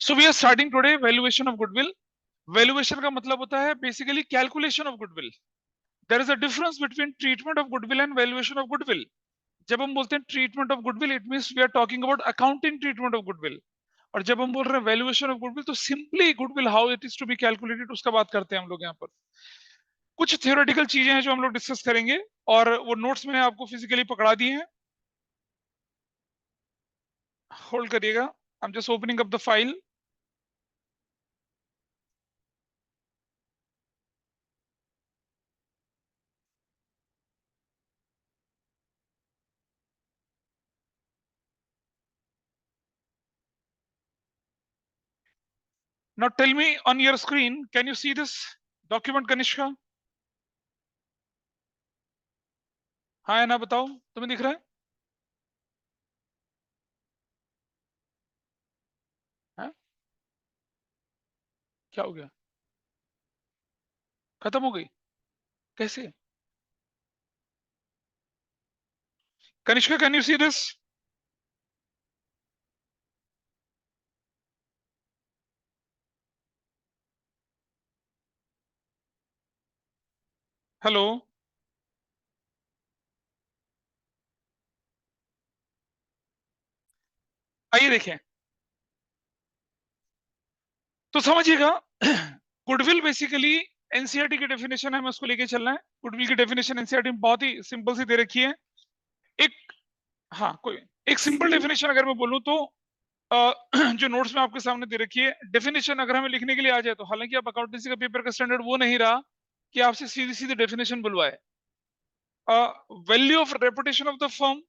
So we are starting today valuation of goodwill. Valuation का मतलब होता है basically calculation of goodwill. There is a difference between treatment of goodwill and valuation of goodwill. जब हम बोलते हैं treatment of goodwill, it means we are talking about accounting treatment of goodwill. और जब हम बोल रहे हैं वैल्यूएशन ऑफ गुडविल, तो simply goodwill how it is to be calculated उसका बात करते हैं हम लोग यहाँ पर। कुछ थियोरेटिकल चीजें हैं जो हम लोग डिस्कस करेंगे, और वो नोट्स मैंने आपको फिजिकली पकड़ा दिए हैं। होल्ड करिएगा, I am just opening up the file. Now tell me on your screen, can you see this document, Kanishka? हाँ या ना बताओ, तुम्हें दिख रहा है? हाँ? क्या हो गया? खत्म हो गई? कैसे? Kanishka, can you see this? Hello? आइए देखें। तो समझिएगा, गुडविल बेसिकली एनसीईआरटी की डेफिनेशन है, हमें उसको लेके चलना है। गुडविल की डेफिनेशन एनसीईआरटी में बहुत ही सिंपल सी दे रखी है। एक, हाँ, कोई एक सिंपल डेफिनेशन अगर मैं बोलूं तो जो नोट्स में आपके सामने दे रखी है, डेफिनेशन अगर हमें लिखने के लिए आ जाए तो, हालांकि आप अकाउंटेंसी का पेपर का स्टैंडर्ड वो नहीं रहा कि आपसे सीधी सीधी डेफिनेशन बुलवाए। Value of reputation of the firm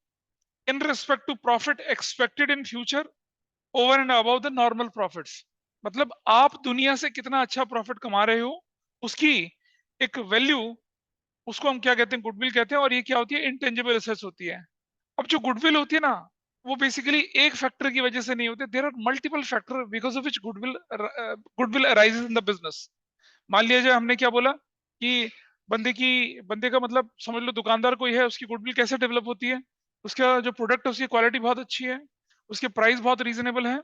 in respect to profit expected in future over and above the normal profits। मतलब आप दुनिया से कितना अच्छा प्रॉफिट कमा रहे हो, उसकी एक वैल्यू, उसको हम क्या कहते हैं? गुडविल कहते हैं। और ये क्या होती है? इंटेंजिबल एसेट्स होती है। अब जो गुडविल होती है ना, वो बेसिकली एक फैक्टर की वजह से नहीं होते, there are multiple factor because of which goodwill arises in the business. मान लीजिए हमने क्या बोला कि बंदे का मतलब समझ लो दुकानदार कोई है, उसकी गुडविल कैसे डेवलप होती है? उसका जो प्रोडक्ट है उसकी क्वालिटी बहुत अच्छी है, उसके प्राइस बहुत रीजनेबल है,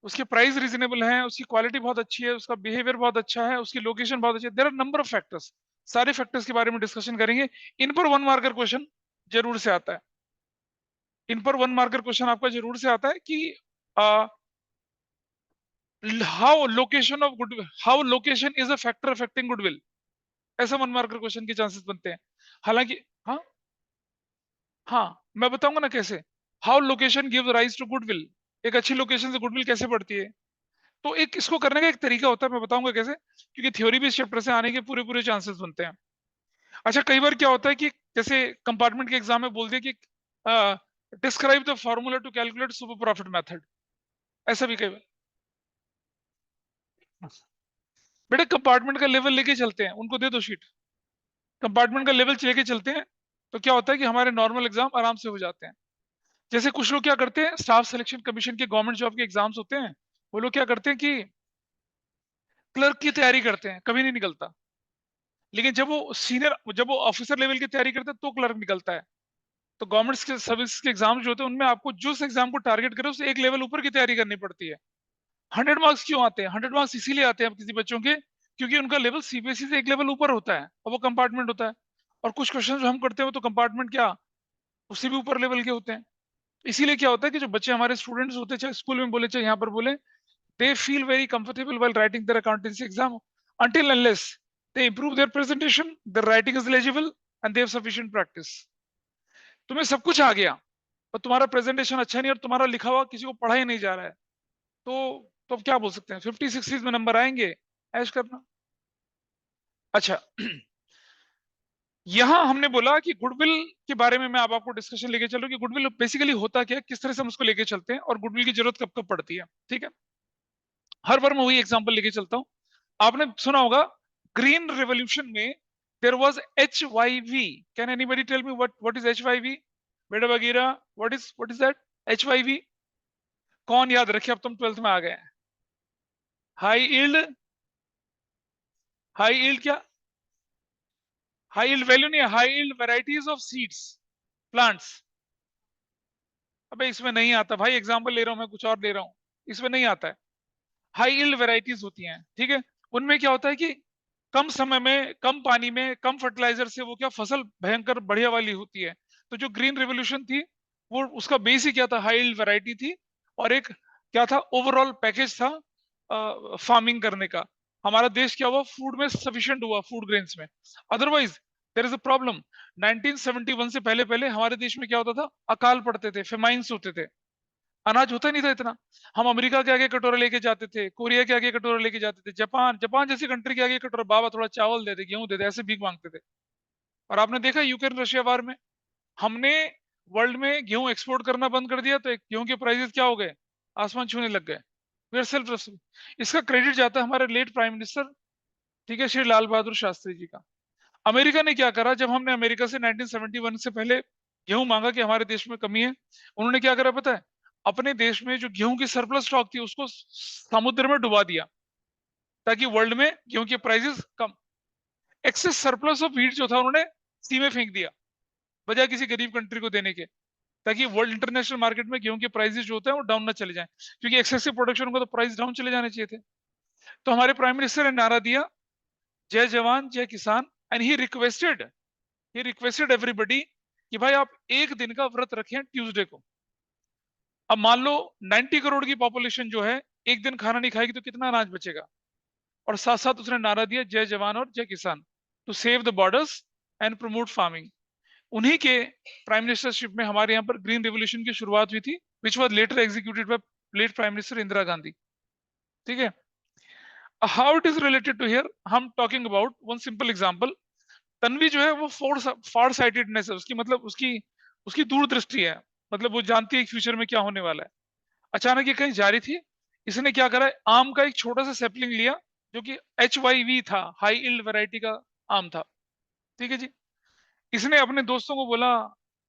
उसके प्राइस रीजनेबल है, उसकी क्वालिटी बहुत अच्छी है, उसका बिहेवियर बहुत अच्छा है, उसकी लोकेशन बहुत अच्छी है। There are number of factors. सारे फैक्टर्स के बारे में डिस्कशन करेंगे। इन पर वन मार्कर क्वेश्चन जरूर से आता है। इन पर वन मार्कर क्वेश्चन आपका जरूर से आता है कि how location is a factor affecting goodwill. ऐसा वन मार्कर क्वेश्चन के चांसेस बनते हैं। हालांकि, हाँ, हाँ, मैं बताऊंगा ना कैसे। How location give rise to goodwill. एक अच्छी लोकेशन से गुडविल कैसे बढ़ती है? तो एक इसको करने का एक तरीका होता है, मैं बताऊंगा कैसे, क्योंकि थ्योरी भी इस चैप्टर से आने के पूरे पूरे चांसेस बनते हैं। अच्छा, कई बार क्या होता है कि जैसे कंपार्टमेंट के एग्जाम में बोल दिया कि describe the formula to calculate super profit method. ऐसा भी कई बार। बेटे कंपार्टमेंट का लेवल लेके चलते हैं, उनको दे दो शीट। कंपार्टमेंट का लेवल लेके चलते हैं, तो क्या होता है कि हमारे नॉर्मल एग्जाम आराम से हो जाते हैं। जैसे कुछ लोग क्या करते हैं, स्टाफ सिलेक्शन कमीशन के गवर्नमेंट जॉब के एग्जाम्स होते हैं, वो लोग क्या करते हैं कि क्लर्क की तैयारी करते हैं, कभी नहीं निकलता। लेकिन जब वो ऑफिसर लेवल की तैयारी करते हैं तो क्लर्क निकलता है। तो गवर्नमेंट के सर्विस के एग्जाम जो होते हैं, उनमें आपको जिस एग्जाम को टारगेट करे उससे एक लेवल ऊपर की तैयारी करनी पड़ती है। 100 मार्क्स क्यों आते हैं? 100 मार्क्स इसीलिए आते हैं किसी बच्चों के, क्योंकि उनका लेवल सीबीएसई से एक लेवल ऊपर होता है और वो कंपार्टमेंट होता है। और कुछ क्वेश्चन जो हम करते हैं वो तो कंपार्टमेंट क्या, उससे भी ऊपर लेवल के होते हैं। इसीलिए क्या होता है कि जो बच्चे हमारे स्टूडेंट्स होते हैं, चाहे स्कूल में बोले चाहे यहाँ पर बोले, they feel very comfortable while writing their accountancy exam until unless they improve their presentation, their writing is legible and they have sufficient practice। तुम्हें सब कुछ आ गया और तुम्हारा प्रेजेंटेशन अच्छा नहीं और तुम्हारा लिखा हुआ किसी को पढ़ा ही नहीं जा रहा है, तो अब क्या बोल सकते हैं? 50 60 में नंबर आएंगे, ऐश करना। अच्छा, यहां हमने बोला कि गुडविल के बारे में मैं अब आपको डिस्कशन लेके चलूं कि गुडविल बेसिकली होता क्या है, किस तरह से हम उसको लेके चलते हैं और गुडविल की जरूरत कब कब पड़ती है। ठीक है, हर बार मैं वही एग्जांपल लेके चलता हूं। आपने सुना होगा ग्रीन रेवोल्यूशन में there was HYV। Can anybody tell me what is HYV? बेटा Bagheera, what is that HYV? कौन याद रखे? अब तुम 12th में आ गए हैं। हाई यील्ड, हाई यील्ड क्या? हाई यील्ड वैल्यू नहीं है, high yield varieties of seeds, plants. अबे इसमें नहीं आता भाई, एग्जाम्पल ले रहा हूं मैं, कुछ और ले रहा हूँ, इसमें नहीं आता है। हाई यील्ड वेराइटीज होती हैं, ठीक है, उनमें क्या होता है कि कम समय में, कम पानी में, कम फर्टिलाइजर से वो क्या फसल भयंकर बढ़िया वाली होती है। तो जो ग्रीन रेवोल्यूशन थी, वो उसका बेस ही क्या था, हाई यील्ड वैरायटी थी। और एक क्या था, ओवरऑल पैकेज था फार्मिंग करने का। हमारा देश क्या हुआ, फूड में सफिशिएंट हुआ, फूड ग्रेन्स में। Otherwise there is a problem. 1971 से पहले पहले हमारे देश में क्या होता था, अकाल पड़ते थे, फेमाइंस होते थे, अनाज होता नहीं था इतना। हम अमेरिका के आगे कटोरा लेके जाते थे, कोरिया के आगे कटोरा लेके जाते थे, जापान जापान जैसी कंट्री के आगे कटोरा, बाबा थोड़ा चावल दे दे, गेहूं दे दे, ऐसे भीख मांगते थे। और आपने देखा यूक्रेन रशिया वार में, हमने वर्ल्ड में गेहूं एक्सपोर्ट करना बंद कर दिया, तो गेहूं के प्राइसेस क्या हो गए, आसमान छूने लग गए। We are self. इसका क्रेडिट जाता है हमारे लेट प्राइम मिनिस्टर, ठीक है, श्री लाल बहादुर शास्त्री जी का। अमेरिका ने क्या करा, जब हमने अमेरिका से 1971 से पहले गेहूं मांगा कि हमारे देश में कमी है, उन्होंने क्या करा पता है, अपने देश में जो गेहूं की सरप्लस स्टॉक थी उसको समुद्र में डुबा दिया, ताकि वर्ल्ड में गेहूं के प्राइसेस कम। एक्सेस सरप्लस ऑफ व्हीट जो था उन्होंने सी में फेंक दिया, बजाय किसी गरीब कंट्री को देने के, ताकि वर्ल्ड इंटरनेशनल मार्केट में गेहूं के प्राइसेस जो होते हैं वो डाउन ना चले जाएं, क्योंकि एक्सेसिव प्रोडक्शन होगा तो प्राइस डाउन चले जाने चाहिए थे। तो हमारे प्राइम मिनिस्टर ने नारा दिया, जय जवान जय किसान, एंड ही रिक्वेस्टेड एवरीबडी कि भाई आप एक दिन का व्रत रखें ट्यूसडे को। अब मान लो 90 करोड़ की पॉपुलेशन जो है एक दिन खाना नहीं खाएगी तो कितना अनाज बचेगा। और साथ साथ उसने नारा दिया, जय जवान और जय किसान, to save the borders and promote farming. उन्हीं के प्राइम मिनिस्टरशिप में हमारे यहाँ पर ग्रीन रेवोल्यूशन की शुरुआत हुई थी, which was later executed by late prime minister Indira Gandhi. ठीक है, how it is related to here, हम talking about one simple example. Tanvi जो है वो फार साइटेडनेस है उसकी, मतलब उसकी उसकी दूरदृष्टि है, मतलब वो जानती है फ्यूचर में क्या होने वाला है। अचानक ये कहीं जा रही थी, इसने क्या करा, आम का एक छोटा सा सेपलिंग लिया, जो कि HYV था, हाई यील्ड वैरायटी का आम था। ठीक है जी, इसने अपने दोस्तों को बोला,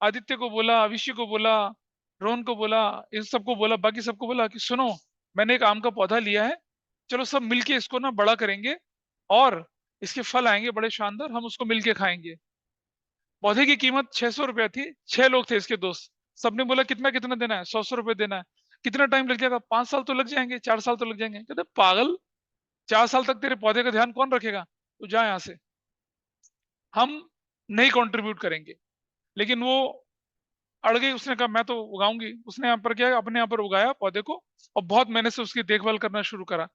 आदित्य को बोला, अभिषेक को बोला, रोहन को बोला, इन सबको बोला, बाकी सबको बोला कि सुनो, मैंने एक आम का पौधा लिया है, चलो सब मिलके इसको ना बड़ा करेंगे, और इसके फल आएंगे बड़े शानदार, हम उसको मिलके खाएंगे। पौधे की कीमत 600 रुपया थी, 6 लोग थे इसके दोस्त। सबने बोला कितना कितना देना है, 100 100 रुपए देना है। कितना टाइम लग जाएगा, 5 साल तो लग जाएंगे, 4 साल तो लग जाएंगे। कहते पागल, 4 साल तक तेरे पौधे का ध्यान कौन रखेगा, तो जा यहाँ से, हम नहीं कंट्रीब्यूट करेंगे। लेकिन वो अड़ गई, उसने कहा मैं तो उगाऊंगी। उसने यहाँ पर क्या है, अपने यहाँ पर उगाया पौधे को, और बहुत मेहनत से उसकी देखभाल करना शुरू करा।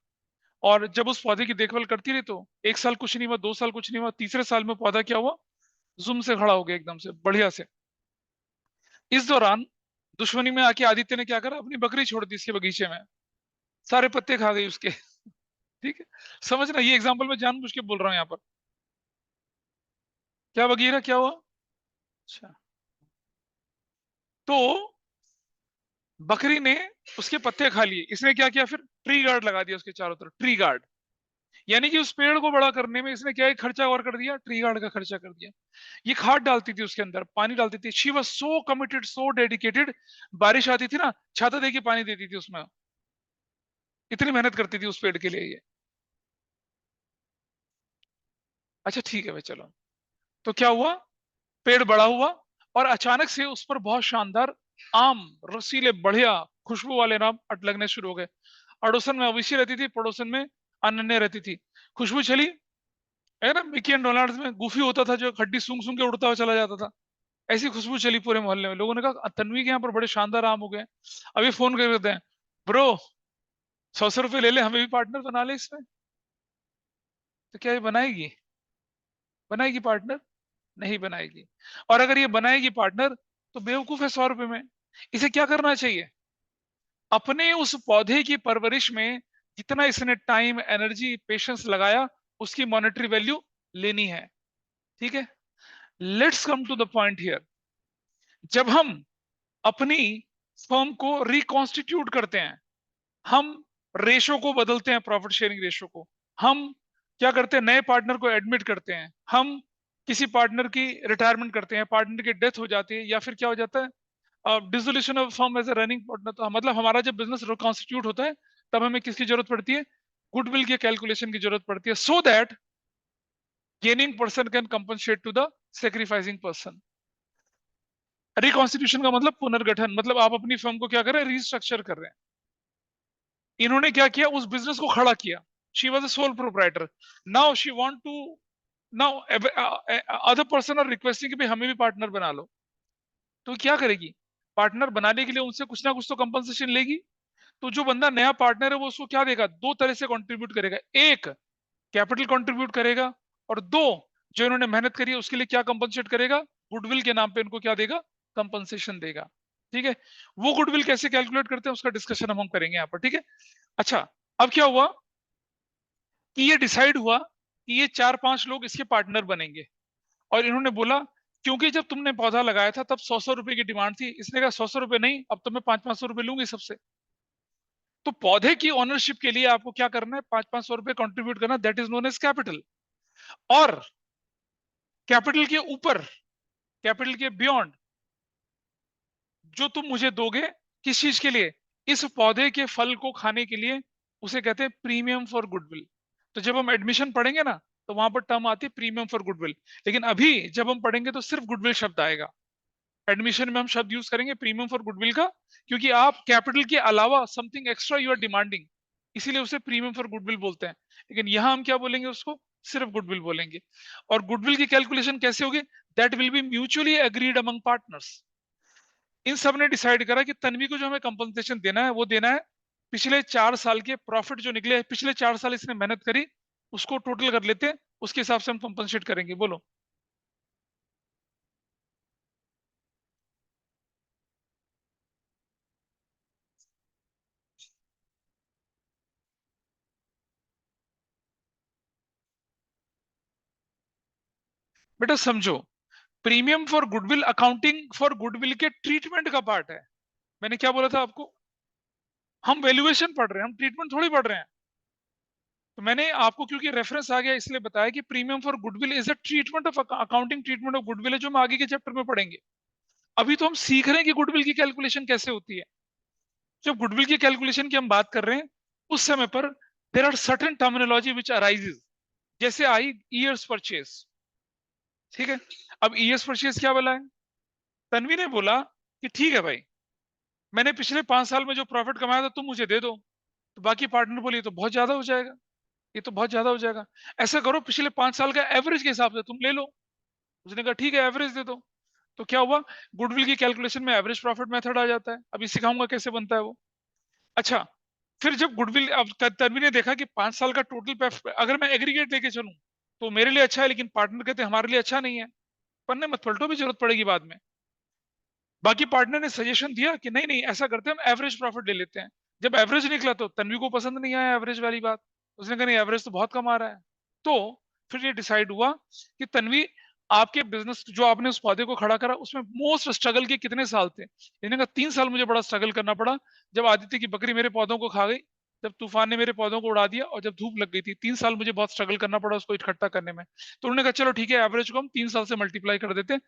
और जब उस पौधे की देखभाल करती रही तो 1 साल कुछ नहीं हुआ, 2 साल कुछ नहीं हुआ, तीसरे साल में पौधा क्या हुआ, जुम से खड़ा हो गया एकदम से बढ़िया से। इस दौरान दुश्मनी में आके आदित्य ने क्या करा, अपनी बकरी छोड़ दी इसके बगीचे में, सारे पत्ते खा गई उसके। ठीक है, समझना, ये एग्जाम्पल मैं जानबूझ के बोल रहा हूँ यहाँ पर। क्या बगीरा क्या हुआ, अच्छा, तो बकरी ने उसके पत्ते खा लिए, इसने क्या किया फिर, ट्री गार्ड लगा दिया उसके चारों तरफ, ट्री गार्ड। यानी कि उस पेड़ को बड़ा करने में इसने क्या है, खर्चा और कर दिया, ट्री गार्ड का खर्चा कर दिया। ये खाद डालती थी उसके अंदर, पानी डालती थी, she was so committed, so dedicated. बारिश आती थी ना, छाता देके पानी देती थी उसमें, इतनी मेहनत करती थी उस पेड़ के लिए ये। अच्छा ठीक है भाई, चलो, तो क्या हुआ, पेड़ बड़ा हुआ, और अचानक से उस पर बहुत शानदार आम, रसीले बढ़िया खुशबू वाले आम लगने शुरू हो गए। अड़ोसन में अविशी रहती थी, पड़ोसन में अनन्या रहती थी। खुशबू चली, है ना, मिकी एंड डोनाल्ड्स में गूफी होता था जो खड्डी सूंघ सूंघ के उड़ता हुआ चला जाता था, ऐसी खुशबू चली पूरे मोहल्ले में। लोगों ने कहा तन्वी के यहाँ पर बड़े शानदार आम हो गए। अभी फोन कर देते हैं, ब्रो 100 100 रुपए ले ले, हमें भी पार्टनर बना ले इसमें। तो क्या ये बनाएगी, बनाएगी पार्टनर, नहीं बनाएगी। और अगर ये बनाएगी पार्टनर, तो बेवकूफ है 100 रुपए में। इसे क्या करना चाहिए, अपने उस पौधे की परवरिश में जितना इसने टाइम, एनर्जी, पेशेंस लगाया, उसकी मॉनेटरी वैल्यू लेनी है। ठीक है, let's come to the point here. जब हम अपनी फर्म को रिकॉन्स्टिट्यूट करते हैं, हम रेशो को बदलते हैं, प्रॉफिट शेयरिंग रेशो को, हम क्या करते हैं, नए पार्टनर को एडमिट करते हैं, हम किसी पार्टनर की रिटायरमेंट करते हैं, पार्टनर की डेथ हो जाती है, या फिर क्या हो जाता है, dissolution of firm as a running partner. तो मतलब हमारा जब बिजनेस रिकॉन्स्टिट्यूट होता है, तब हमें किसकी जरूरत पड़ती है, गुडविल के कैलकुलेशन की जरूरत पड़ती है, so that gaining person can compensate to the sacrificing person. Reconstitution का मतलब पुनर्गठन, मतलब आप अपनी फर्म को क्या कर रहे हैं, रिस्ट्रक्चर कर रहे हैं। इन्होंने क्या किया, उस बिजनेस को खड़ा किया। She was a sole proprietor. Now she want to, now other person are requesting कि भाई हमें भी पार्टनर बना लो। तो क्या करेगी, पार्टनर बनाने के लिए उनसे कुछ ना कुछ तो कंपनसेशन लेगी। तो जो बंदा नया पार्टनर है वो उसको क्या देगा, दो तरह से कंट्रीब्यूट करेगा। एक, कैपिटल कंट्रीब्यूट करेगा, और दो, जो इन्होंने मेहनत करी है उसके लिए क्या कंपनसेट करेगा, गुडविल के नाम पे इनको क्या देगा, कंपनसेशन देगा। ठीक है, वो गुडविल कैसे कैलकुलेट करते हैं उसका डिस्कशन हम करेंगे यहाँ पर। ठीक है, अच्छा, अब क्या हुआ कि ये डिसाइड हुआ कि ये 4-5 लोग इसके पार्टनर बनेंगे। और इन्होंने बोला, क्योंकि जब तुमने पौधा लगाया था तब 100-100 रुपए की डिमांड थी, इसने कहा 100 रुपए नहीं, अब तो मैं 500-500 रुपए लूंगी सबसे। तो पौधे की ओनरशिप के लिए आपको क्या करना है, 500-500 रुपए कंट्रीब्यूट करना, that is known as capital. और कैपिटल के ऊपर, कैपिटल के बियॉन्ड, जो तुम मुझे दोगे, किस चीज के लिए, इस पौधे के फल को खाने के लिए, उसे कहते हैं प्रीमियम फॉर गुडविल। तो जब हम एडमिशन पढ़ेंगे ना, तो वहां पर टर्म आती है प्रीमियम फॉर गुडविल। लेकिन अभी जब हम पढ़ेंगे तो सिर्फ गुडविल शब्द आएगा। एडमिशन में हम शब्द यूज करेंगे प्रीमियम फॉर गुडविल का, क्योंकि आप कैपिटल के अलावा something extra you are demanding, इसीलिए उसे प्रीमियम फॉर गुडविल बोलते हैं। लेकिन यहां हम क्या बोलेंगे, उसको सिर्फ गुडविल बोलेंगे। और गुडविल की कैलकुलेशन कैसे होगी, that will be mutually agreed among partners. इन सब ने डिसाइड करा कि तन्वी को जो हमें कंपनसेशन देना है वो देना है पिछले 4 साल के प्रॉफिट जो निकले, पिछले 4 साल इसने मेहनत करी, उसको टोटल कर लेते हैं, उसके हिसाब से हम कंपनसेट करेंगे। बोलो। बेटा समझो, premium for goodwill accounting for goodwill के ट्रीटमेंट का पार्ट है। मैंने क्या बोला था आपको, हम वैल्यूएशन पढ़ रहे हैं, हम ट्रीटमेंट थोड़ी पढ़ रहे हैं। तो मैंने आपको क्योंकि रेफरेंस आ गया इसलिए बताया कि premium for goodwill is a treatment of accounting treatment of goodwill है, जो हम आगे के चैप्टर में पढ़ेंगे। अभी तो हम सीख रहे हैं कि गुडविल की कैलकुलेशन कैसे होती है। जब गुडविल की कैलकुलेशन की हम बात कर रहे हैं, उस समय पर there are certain terminology which arises, जैसे आई ईयर्स परचेज। ठीक है, अब ईयर्स परचेज क्या बोला है, तन्वी ने बोला कि ठीक है भाई, मैंने पिछले 5 साल में जो प्रॉफिट कमाया था तुम मुझे दे दो। तो बाकी पार्टनर बोले ये तो बहुत ज्यादा हो जाएगा, ये तो बहुत ज्यादा हो जाएगा, ऐसा करो पिछले 5 साल का एवरेज के हिसाब से तुम ले लो। उसने कहा ठीक है, एवरेज दे दो। तो क्या हुआ, गुडविल की कैलकुलेशन में एवरेज प्रॉफिट मेथड आ जाता है। अभी सिखाऊंगा कैसे बनता है वो। अच्छा, फिर जब गुडविल, अब तन्वी ने देखा कि 5 साल का टोटल अगर मैं एग्रीगेट लेके चलूं तो मेरे लिए अच्छा है, लेकिन पार्टनर कहते हैं हमारे लिए अच्छा नहीं है, पन्ने मत पलटो भी जरूरत पड़ेगी बाद में। बाकी पार्टनर ने सजेशन दिया कि नहीं नहीं ऐसा करते हैं, हम एवरेज प्रॉफिट ले लेते हैं। जब एवरेज निकला तो तन्वी को पसंद नहीं आया एवरेज वाली बात। उसने कहा नहीं, एवरेज तो बहुत कम आ रहा है। तो फिर ये डिसाइड हुआ कि तन्वी, आपके बिजनेस जो आपने उस पौधे को खड़ा करा उसमें मोस्ट स्ट्रगल के कितने साल थे। इन्होंने कहा 3 साल मुझे बड़ा स्ट्रगल करना पड़ा, जब आदित्य की बकरी मेरे पौधों को खा गई, जब तूफान ने मेरे पौधों को उड़ा दिया, और जब धूप लग गई थी, 3 साल मुझे बहुत स्ट्रगल करना पड़ा उसको इकट्ठा करने में। तो उन्होंने कहा चलो ठीक है, एवरेज को हम 3 साल से मल्टीप्लाई कर देते हैं।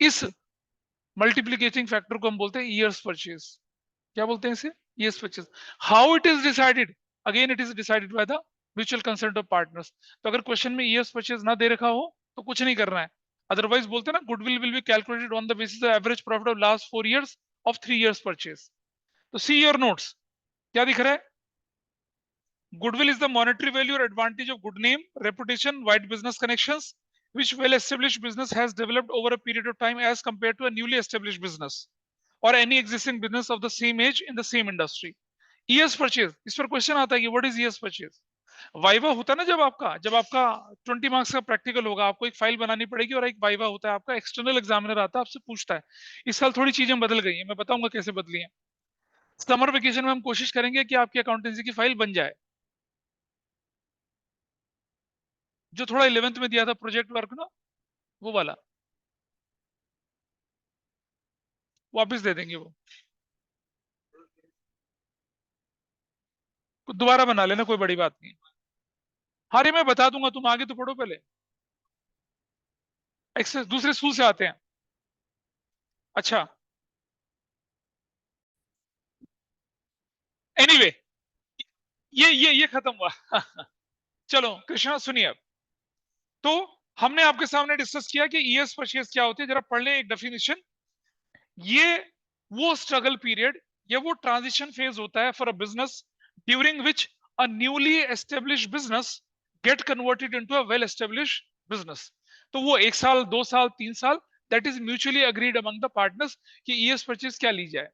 इस मल्टीप्लीकेटिंग फैक्टर को हम बोलते हैं ईयर्स परचेज। क्या बोलते हैं इसे, years purchase. How it is decided, again it is decided by the mutual consent of partners. तो अगर क्वेश्चन में ईयर्स परचेज ना दे रखा हो तो कुछ नहीं करना है। अदरवाइज बोलते हैं ना, goodwill will be calculated on the basis of average profit of last 4 years of 3 years purchase. तो सी योर नोट्स, क्या दिख रहा है, goodwill is the monetary value or advantage of good name, reputation, wide business connections, which well-established business has developed over a period of time as compared to a newly established business or any existing business of the same age in the same industry. ES purchase, इस पर question आता है कि what is ES purchase. Viva होता है ना, जब आपका 20 मार्क्स का प्रैक्टिकल होगा, आपको एक फाइल बनानी पड़ेगी, और एक वाइवा होता है, आपका एक्सटर्नल एग्जामिनर आता है, आपसे पूछता है। इस साल थोड़ी चीजें बदल गई हैं, मैं बताऊंगा कैसे बदली हैं। समर वेकेशन में हम कोशिश करेंगे कि आपकी अकाउंटेंसी की फाइल बन जाए। जो थोड़ा 11th में दिया था प्रोजेक्ट वर्क ना, वो वाला वापस दे देंगे वो, दोबारा बना लेना, कोई बड़ी बात नहीं। हाँ रे, मैं बता दूंगा, तुम आगे तो पढ़ो पहले। एक्सेस दूसरे स्कूल से आते हैं। अच्छा, एनीवे anyway, ये खत्म हुआ। चलो कृष्णा सुनिए अब। तो हमने आपके सामने डिस्कस किया कि ईएस परचेज क्या होती है, जरा पढ़ ले एक डेफिनेशन। ये वो स्ट्रगल पीरियड, ये वो ट्रांजिशन फेज होता है for a business during which a newly establish business get converted into a well establish business. तो वो 1 साल, 2 साल, 3 साल, that is mutually agreed among the partners कि ईएस परचेज क्या ली जाए,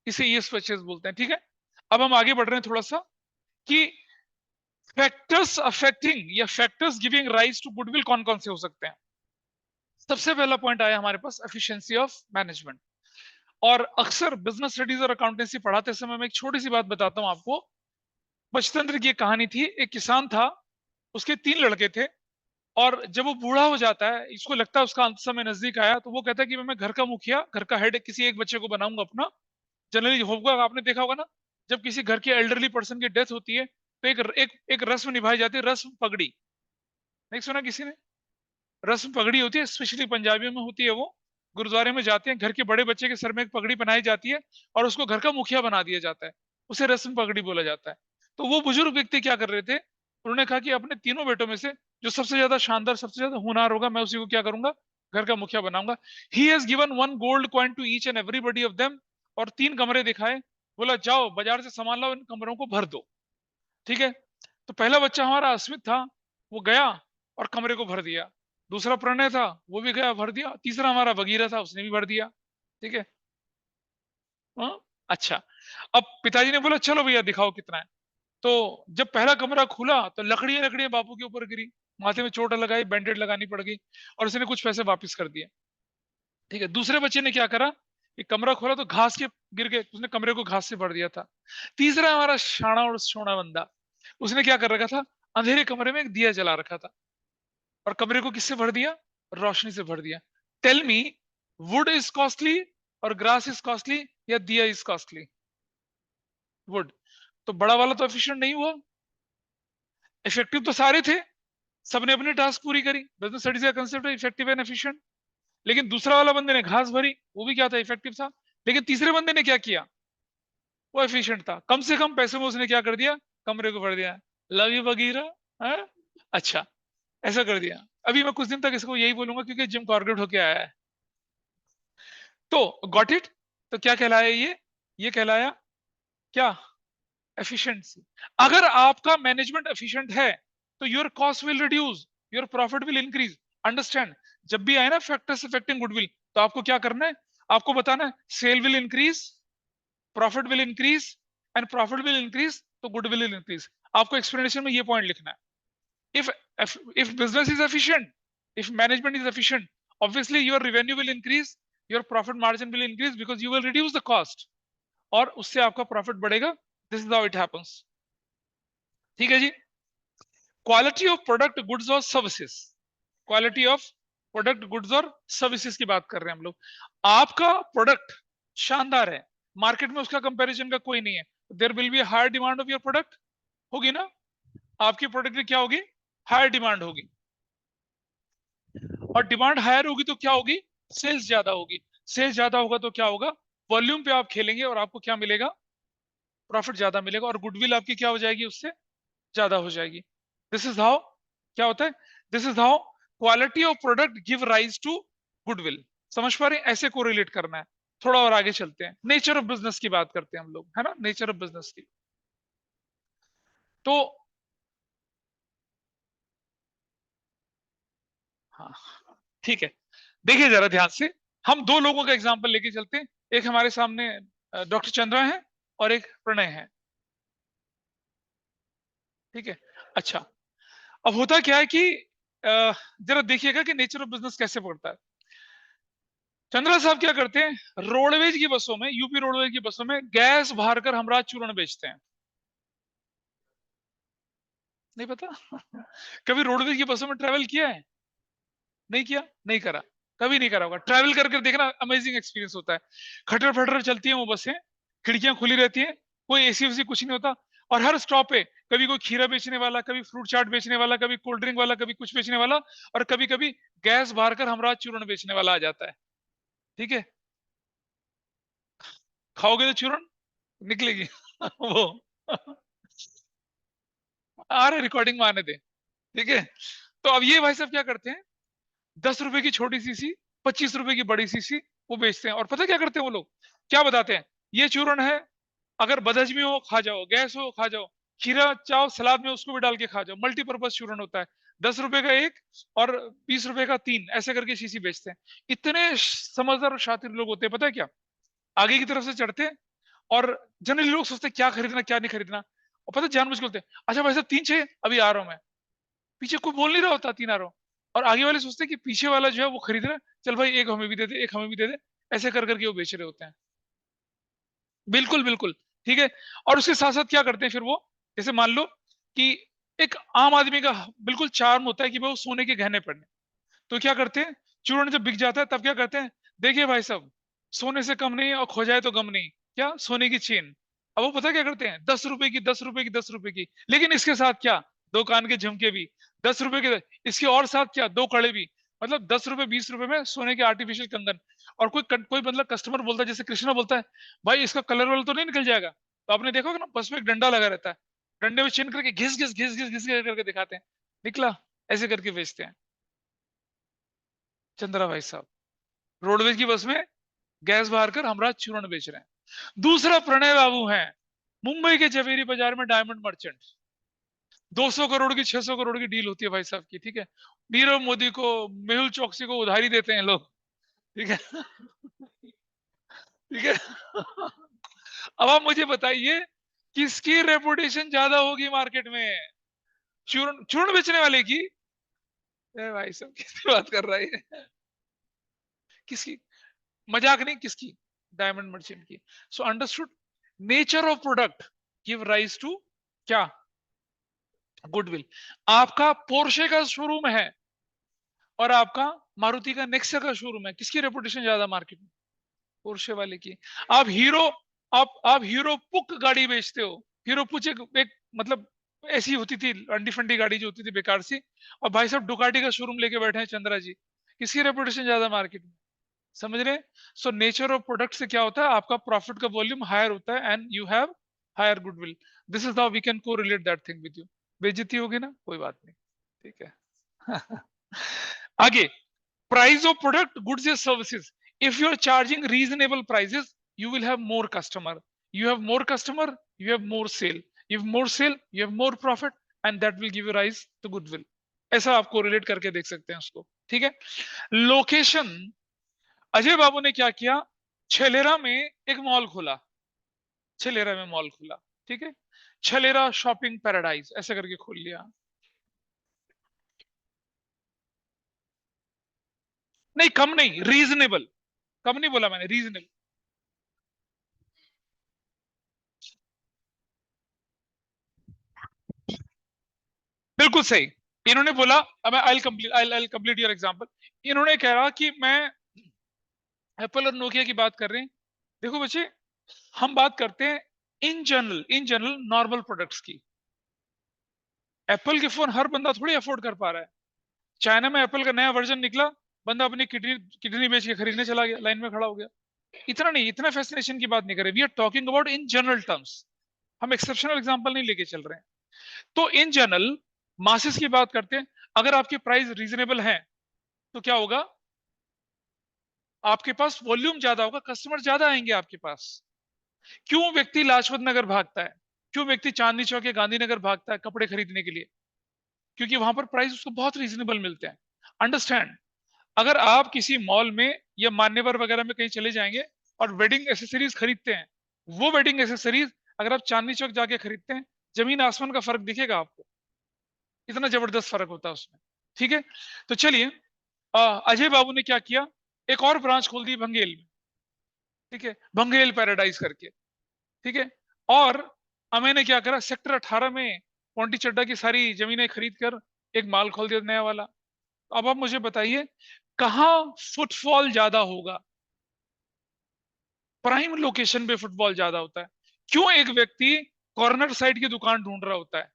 इसे ईएस परचेज बोलते हैं। ठीक है, अब हम आगे बढ़ रहे हैं थोड़ा सा कि फैक्टर्स अफेक्टिंग या factors giving rise to goodwill कौन कौन से हो सकते हैं। सबसे पहला पॉइंट आया हमारे पास एफिशिएंसी ऑफ मैनेजमेंट। और अक्सर बिजनेस स्टडीज और अकाउंटेंसी पढ़ाते समय मैं एक छोटी सी बात बताता हूं आपको। बचतंत्र की एक कहानी थी। एक किसान था, उसके 3 लड़के थे, और जब वो बूढ़ा हो जाता है, इसको लगता है उसका अंत समय नजदीक आया, तो वो कहता है कि मैं घर का मुखिया, घर का हेड किसी एक बच्चे को बनाऊंगा अपना। जनरली होगा, आपने देखा होगा ना, जब किसी घर के एल्डरली पर्सन की डेथ होती है तो एक रस्म निभाई जाती है, रस्म पगड़ी। नहीं सुना किसी ने? रस्म पगड़ी होती है, स्पेशली पंजाबियों में होती है वो। गुरुद्वारे में जाते हैं, घर के बड़े बच्चे के सर में एक पगड़ी पहनाई जाती है और उसको घर का मुखिया बना दिया जाता है। उसे रस्म पगड़ी बोला जाता है। तो वो बुजुर्ग व्यक्ति क्या कर रहे थे, उन्होंने कहा कि अपने तीनों बेटों में से जो सबसे ज्यादा शानदार, सबसे ज्यादा होनहार होगा, मैं उसी को क्या करूंगा, घर का मुखिया बनाऊंगा। He has given 1 gold coin to each and everybody of them. और 3 कमरे दिखाए, बोला जाओ बाजार से सामान लाओ, इन कमरों को भर दो। ठीक है, तो पहला बच्चा हमारा अस्मित था, वो गया और कमरे को भर दिया। दूसरा प्रणय था, वो भी गया भर दिया। तीसरा हमारा बगीरा था, उसने भी भर दिया। ठीक है। हाँ? अच्छा, अब पिताजी ने बोला चलो भैया दिखाओ कितना है। तो जब पहला कमरा खुला तो लकड़ियां लकड़ियां बापू के ऊपर गिरी, माथे में चोट लगाई, बैंडेड लगानी पड़ गई, और उसने कुछ पैसे वापस कर दिए। ठीक है, दूसरे बच्चे ने क्या करा कि कमरा खोला तो घास के गिर गए, उसने कमरे को घास से भर दिया था। तीसरा हमारा शाना और सोना बंदा, उसने क्या कर रखा था, अंधेरे कमरे में एक दिया जला रखा था, और कमरे को किससे भर दिया, रोशनी से भर दिया। Tell me, wood is costly और ग्रास इज कॉस्टली या दिया इज कॉस्टली? वुड। तो बड़ा वाला तो एफिशिएंट नहीं हुआ। इफेक्टिव तो सारे थे, सबने अपनी टास्क पूरी करी। बिजनेस स्टडीज का कंसेप्ट है इफेक्टिव एंड एफिशिएंट। लेकिन दूसरा वाला बंदे ने घास भरी, वो भी क्या था, इफेक्टिव था। लेकिन तीसरे बंदे ने क्या किया, वो एफिशिएंट था। कम से कम पैसे में उसने क्या कर दिया, कमरे को भर दिया। Love you Bagheera. हाँ? अच्छा, ऐसा कर दिया। अभी मैं कुछ दिन तक इसको यही बोलूंगा क्योंकि जिम कॉर्बेट होके आया है। तो गॉट इट। तो क्या कहलाया ये कहलाया क्या, एफिशिएंसी। अगर आपका मैनेजमेंट एफिशिएंट है तो your cost will reduce, your profit will increase. Understand? जब भी आए ना फैक्टर्स अफेक्टिंग गुडविल, तो आपको क्या करना है, आपको बताना है sale will increase, profit will increase, and profit will increase तो गुडविल विल इंक्रीज। आपको एक्सप्लेनेशन में ये पॉइंट लिखना है। if if business is efficient, if management is efficient, obviously your revenue will increase, your profit margin will increase because you will reduce the cost, और उससे आपका profit बढ़ेगा। This is how it happens. ठीक है जी। Quality of product goods और services, quality of product goods और services की बात कर रहे हैं हम लोग। आपका प्रोडक्ट शानदार है, मार्केट में उसका कंपैरिजन का कोई नहीं है, there will be higher demand of your product. होगी ना, आपकी प्रोडक्ट की क्या होगी, हायर डिमांड होगी। और डिमांड हायर होगी तो क्या होगी, सेल्स ज्यादा होगी। सेल्स ज्यादा होगा तो क्या होगा, वॉल्यूम पे आप खेलेंगे और आपको क्या मिलेगा, प्रॉफिट ज्यादा मिलेगा, और गुडविल आपकी क्या हो जाएगी, उससे ज्यादा हो जाएगी। दिस इज हाउ क्या होता है, this is how quality of product give rise to goodwill. समझ पा रहे हैं? ऐसे को रिलेट करना है। थोड़ा और आगे चलते हैं, नेचर ऑफ बिजनेस की बात करते हैं हम लोग, है ना, नेचर ऑफ बिजनेस की। तो हाँ, ठीक है, देखिए जरा ध्यान से, हम दो लोगों का एग्जांपल लेके चलते हैं। एक हमारे सामने डॉक्टर चंद्रा है और एक प्रणय है। ठीक है, अच्छा, अब होता क्या है कि जरा देखिएगा कि नेचर ऑफ बिजनेस कैसे पड़ता है। चंद्रा साहब क्या करते हैं, रोडवेज की बसों में, यूपी रोडवेज की बसों में गैस भरकर हमराज चूर्ण बेचते हैं। नहीं पता? कभी रोडवेज की बसों में ट्रेवल किया है? नहीं किया, नहीं करा, कभी नहीं करा होगा। ट्रैवल करके देखना, अमेजिंग एक्सपीरियंस होता है। खटर फटर चलती है वो बसें, खिड़कियां खुली रहती हैं, कोई एसी वैसी कुछ नहीं होता, और हर स्टॉप पे कभी कोई खीरा बेचने वाला, कभी फ्रूट चाट बेचने वाला, कभी कोल्ड ड्रिंक वाला, कभी कुछ बेचने वाला, और कभी कभी गैस भर कर हमराज चूर्ण बेचने वाला आ जाता है। ठीक है, खाओगे तो चूर्ण निकलेगी। वो आ रहे, रिकॉर्डिंग में आने दे। ठीक है, तो अब ये भाई साहब क्या करते हैं, 10 रुपए की छोटी शीशी, 25 रुपए की बड़ी शीशी, वो बेचते हैं। और पता क्या करते हैं वो लोग, क्या बताते हैं, ये चूर्ण है, अगर बदहजमी हो खा जाओ, गैस हो खा जाओ, खीरा चाहो सलाद में उसको भी डाल के खा जाओ, मल्टीपर्पज चूर्ण होता है, 10 रुपए का एक और 20 रुपए का 3, ऐसे करके शीशी बेचते हैं। इतने समझदार और शातिर लोग होते हैं, पता है क्या, आगे की तरफ से चढ़ते हैं और जनरली लोग सोचते हैं क्या खरीदना क्या नहीं खरीदना, और पता है जानबूझ के बोलते हैं अच्छा भाई साहब 3 चाहिए, अभी आ रहा हूं मैं, पीछे कोई बोल नहीं रहा होता 3 आ रहा हूं, और आगे वाले सोचते हैं कि पीछे वाला जो है वो खरीद रहा है, चल भाई एक हमें भी दे दे, एक हमें भी दे दे, ऐसे कर करके वो बेच रहे होते हैं। बिल्कुल, बिल्कुल, ठीक है। और उसके साथ-साथ क्या करते हैं फिर वो, जैसे मान लो कि एक आम आदमी का बिल्कुल चार्म होता है कि वो सोने के गहने पहने, तो क्या करते हैं, चूर्ण जब बिक जाता है तब क्या करते हैं, देखिए भाई साहब, सोने से कम नहीं और खो जाए तो गम नहीं, क्या सोने की चेन। अब वो पता क्या करते हैं, 10 रुपए की, 10 रुपए की, 10 रुपए की, लेकिन इसके साथ क्या, 2 कान के झुमके भी 10 रुपए के, इसके और साथ क्या, 2 कड़े भी, मतलब 10 रुपए 20 रुपए में सोने के आर्टिफिशियल कंगन। और कोई मतलब कस्टमर बोलता है, जैसे कृष्णा बोलता है, भाई इसका कलर वलर तो नहीं निकल जाएगा, तो आपने देखा होगा ना बस में एक डंडा लगा रहता है, डंडे में चिन्ह करके घिस घिस घिस घिस घिस करके दिखाते हैं, निकला, ऐसे करके बेचते हैं। चंद्रा भाई साहब रोडवेज की बस में गैस भर कर हमरा चूर्ण बेच रहे हैं। दूसरा प्रणय बाबू हैं, मुंबई के जवेरी बाजार में डायमंड मर्चेंट, 200 करोड़ की 600 करोड़ की डील होती है भाई साहब की, ठीक है, नीरव मोदी को, मेहुल चौकसी को उधारी देते हैं लोग, ठीक है ठीक है अब आप मुझे बताइए किसकी रेपुटेशन ज्यादा होगी मार्केट में, चूर्ण चूर्ण बेचने वाले की, ए भाई साहब किसकी बात कर रहा है, किसकी, मजाक नहीं, किसकी, डायमंड मर्चेंट की। So understood, nature of product give rise to क्या, गुडविल। आपका पोर्शे का शोरूम है और आपका मारुति का नेक्सा का शोरूम है, किसकी रेपुटेशन ज्यादा मार्केट में, पोर्शे वाले की। आप हीरो, आप हीरो पुक गाड़ी बेचते हो, हीरो पुच एक मतलब ऐसी होती थी अंडी फंडी गाड़ी जो होती थी बेकार सी, और भाई साहब डुकाटी का शोरूम लेके बैठे हैं चंद्रा जी, किसकी रेपुटेशन ज्यादा मार्केट में, समझ रहे हैं। सो नेचर ऑफ प्रोडक्ट से क्या होता है, आपका प्रॉफिट का वॉल्यूम हायर होता है and you have higher goodwill. This is how we can correlate that thing with you. बेइज्जती होगी ना, कोई बात नहीं, ठीक है आगे, price of product goods and services, if you are charging reasonable prices you will have more customer, you have more customer, you have more sale, you have more sale, you have more profit, and that will give you rise to goodwill। ऐसा आप correlate करके देख सकते हैं उसको, ठीक है। Location, Ajay बाबू ने क्या किया, छलेरा में एक मॉल खोला, छलेरा में मॉल खोला, ठीक है, छलेरा शॉपिंग पैराडाइज ऐसे करके खोल लिया। नहीं कम नहीं, रीजनेबल, कम नहीं बोला मैंने, रीजनेबल, बिल्कुल सही। इन्होंने बोला, अब आई कंप्लीट योर एग्जांपल। इन्होंने कहा कि मैं एप्पल और नोकिया की बात कर रहे हैं, देखो बच्चे, हम बात करते हैं इन जनरल नॉर्मल प्रोडक्ट्स की। एप्पल के फोन हर बंदा थोड़ी अफोर्ड कर पा रहा है। चाइना में एप्पल का नया वर्जन निकला, बंदा अपनी किडनी किडनी बेच के खरीदने चला गया, लाइन में खड़ा हो गया। इतना नहीं, इतना फैसिनेशन की बात नहीं कर रहे, we are talking about in general terms, हम एक्सेप्शनल एग्जांपल नहीं लेके चल रहे हैं। तो इन जनरल मासेस की बात करते हैं, अगर आपकी प्राइस रीजनेबल है तो क्या होगा, आपके पास वॉल्यूम ज्यादा होगा, कस्टमर ज्यादा आएंगे आपके पास। क्यों व्यक्ति लाजपत नगर भागता है, क्यों व्यक्ति चांदनी चौक या गांधीनगर भागता है कपड़े खरीदने के लिए, क्योंकि वहां पर प्राइस उसको बहुत रीजनेबल मिलते हैं। अंडरस्टैंड, अगर आप किसी मॉल में या मान्यवर वगैरह में कहीं चले जाएंगे और वेडिंग एसेसरीज खरीदते हैं, वो वेडिंग एसेसरीज अगर आप चांदनी चौक जाके खरीदते हैं, जमीन आसमान का फर्क दिखेगा आपको, इतना जबरदस्त फर्क होता है उसमें, ठीक है। तो चलिए, अजय बाबू ने क्या किया, एक और ब्रांच खोल दी बंगेल में, ठीक है, बंगेल पैराडाइज करके, ठीक है। और मैंने क्या करा, सेक्टर 18 में पोंटी चड्डा की सारी जमीनें खरीद कर एक माल खोल दिया नया वाला। अब आप मुझे बताइए कहाँ फुटफॉल ज्यादा होगा, प्राइम लोकेशन पे फुटफॉल ज्यादा होता है। क्यों एक व्यक्ति कॉर्नर साइड की दुकान ढूंढ रहा होता है,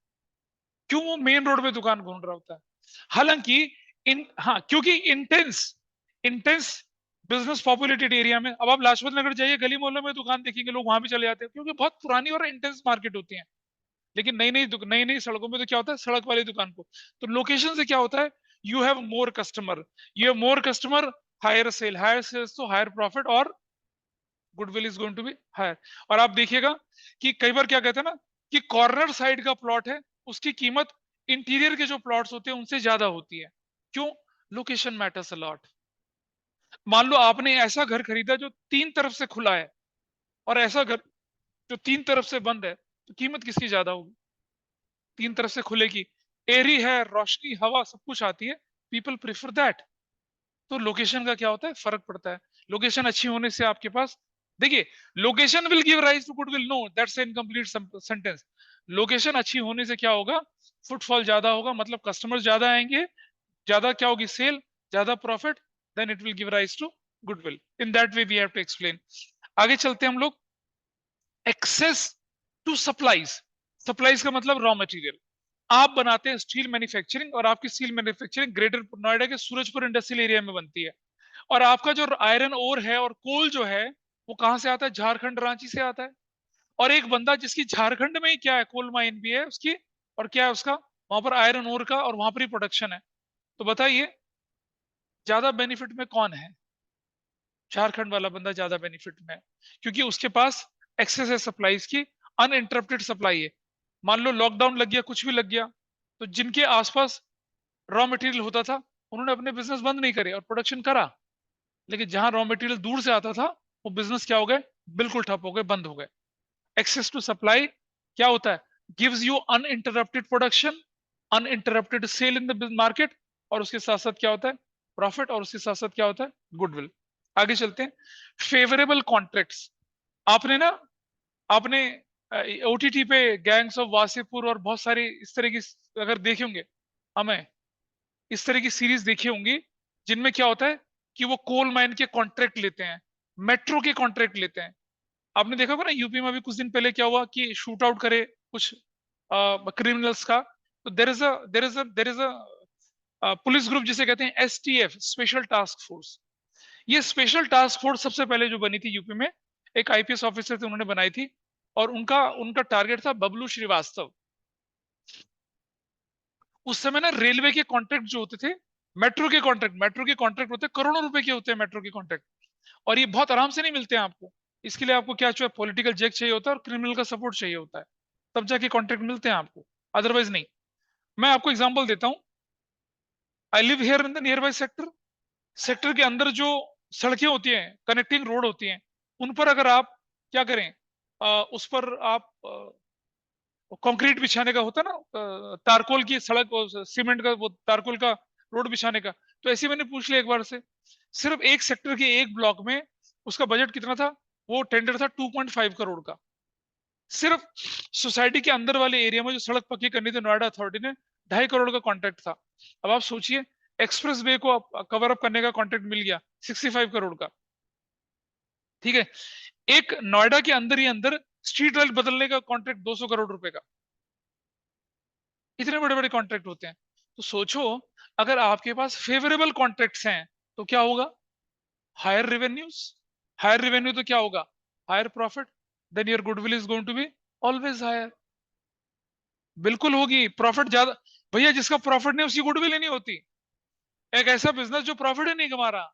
क्यों वो मेन रोड पे दुकान ढूंढ रहा होता है, हालांकि इन हाँ क्योंकि intense intense business populated area में, अब आप लाजपत नगर जाइए, गली मोहल्लों में दुकान देखेंगे, लोग वहां भी चले जाते हैं क्योंकि बहुत पुरानी और इंटेंस मार्केट होती है। लेकिन नई नई सड़कों में तो क्या होता है, सड़क वाली दुकान को, तो लोकेशन से क्या होता है, you have more customer, you have more customer, higher sales तो हायर प्रॉफिट और goodwill is going to be higher. और आप देखिएगा कि कई बार क्या कहते हैं ना कि कॉर्नर साइड का प्लॉट है उसकी कीमत इंटीरियर के जो प्लॉट्स होते हैं उनसे ज्यादा होती है। क्यों? Location matters a lot. मान लो आपने ऐसा घर खरीदा जो तीन तरफ से खुला है और ऐसा घर जो तीन तरफ से बंद है, तो कीमत किसकी ज्यादा होगी? तीन तरफ से खुले की। एरी है, रोशनी, हवा सब कुछ आती है, पीपल प्रेफर दैट। तो लोकेशन का क्या होता है, फर्क पड़ता है। लोकेशन अच्छी होने से आपके पास, देखिए, location will give rise to goodwill, no that's incomplete sentence. Location अच्छी होने से क्या होगा, फुटफॉल ज्यादा होगा, मतलब कस्टमर ज्यादा आएंगे, ज्यादा क्या होगी, सेल, ज्यादा profit, then it will give rise to goodwill. In that way we have to explain. आगे चलते हैं हम लोग। Access to supplies. सप्लाईज का मतलब रॉ मटेरियल। आप बनाते हैं स्टील मैन्युफैक्चरिंग, और आपकी स्टील मैन्युफैक्चरिंग ग्रेटर नोएडा के सूरजपुर इंडस्ट्रियल एरिया में बनती है। और आपका जो आयरन ओर है और कोल जो है वो कहां से आता है, झारखंड, रांची से आता है। और एक बंदा जिसकी झारखंड में ही क्या है, कोल माइन भी है उसकी, और क्या है उसका, वहां पर आयरन ओर का, और वहां पर ही प्रोडक्शन है। तो बताइए ज्यादा बेनिफिट में कौन है? झारखंड वाला बंदा ज्यादा बेनिफिट में है, क्योंकि उसके पास एक्सेस है सप्लाईज की, अनइंटरप्टेड सप्लाई है। मान लो लॉकडाउन लग गया, कुछ भी लग गया, तो जिनके आसपास रॉ मटेरियल होता था उन्होंने अपने बिजनेस बंद नहीं करे और प्रोडक्शन करा। लेकिन जहां रॉ मटेरियल दूर से आता था वो बिजनेस क्या हो गए, बिल्कुल ठप हो गए, बंद हो गए। एक्सेस टू सप्लाई क्या होता है, gives you uninterrupted production, uninterrupted sale in the market, और उसके साथ साथ क्या होता है, प्रॉफिट, और उसके साथ साथ क्या होता है, गुडविल। आगे चलते हैं। Favourable contracts. आपने ना, आपने ओटीटी पे गैंग्स ऑफ वासेपुर और बहुत सारी इस तरह की, अगर देखे होंगे, हमें इस तरह की सीरीज देखी होंगी, जिनमें क्या होता है कि वो कोल माइन के कॉन्ट्रैक्ट लेते हैं, मेट्रो के कॉन्ट्रैक्ट लेते हैं। आपने देखा होगा ना, यूपी में अभी कुछ दिन पहले क्या हुआ कि शूट आउट करे कुछ क्रिमिनल्स का। तो there is a police group जिसे कहते हैं एसटीएफ, स्पेशल टास्क फोर्स। ये स्पेशल टास्क फोर्स सबसे पहले जो बनी थी यूपी में, एक आईपीएस ऑफिसर थे उन्होंने बनाई थी, और उनका उनका टारगेट था बबलू श्रीवास्तव। उस समय ना रेलवे के कॉन्ट्रैक्ट जो होते थे, मेट्रो के कॉन्ट्रैक्ट होते हैं, करोड़ों रुपए के होते हैं मेट्रो के कॉन्ट्रैक्ट। और ये बहुत आराम से नहीं मिलते हैं आपको। इसके लिए आपको क्या चाहिए, पॉलिटिकल जेक चाहिए होता है और क्रिमिनल का सपोर्ट चाहिए होता है, तब जाके कॉन्ट्रैक्ट मिलते हैं आपको, अदरवाइज नहीं। मैं आपको एग्जांपल देता हूँ। I live here in the near by sector. Sector के अंदर जो सड़कें होती हैं, कनेक्टिंग रोड होती हैं, उन पर अगर आप क्या करें, उस पर आप कंक्रीट बिछाने का होता है ना, तारकोल की सड़क, सीमेंट का वो तारकोल का रोड बिछाने का। तो ऐसे मैंने पूछ लिया एक बार से, सिर्फ एक सेक्टर के एक ब्लॉक में उसका बजट कितना था, वो टेंडर था 2.5 करोड़ का। सिर्फ सोसाइटी के अंदर वाले एरिया में जो सड़क पक्की करनी थी नोएडा अथॉरिटी ने, 2.5 करोड़ का कॉन्ट्रैक्ट था। अब आप सोचिए, एक्सप्रेस वे को कवर अप करने का कॉन्ट्रैक्ट मिल गया 65 करोड़ का। ठीक है, एक नोएडा के अंदर ही अंदर स्ट्रीट लाइट बदलने का कॉन्ट्रैक्ट 200 करोड़ रुपए का। इतने बड़े बड़े कॉन्ट्रैक्ट होते हैं। तो सोचो, अगर आपके पास फेवरेबल कॉन्ट्रैक्ट्स हैं तो क्या होगा, हायर रेवेन्यूज। हायर रेवेन्यू तो क्या होगा, higher profit, then your goodwill is going to be always higher. बिल्कुल होगी प्रॉफिट ज्यादा। भैया जिसका प्रॉफिट नहीं उसकी गुडविल ही नहीं होती। एक ऐसा बिजनेस जो प्रॉफिट ही नहीं कमा रहा,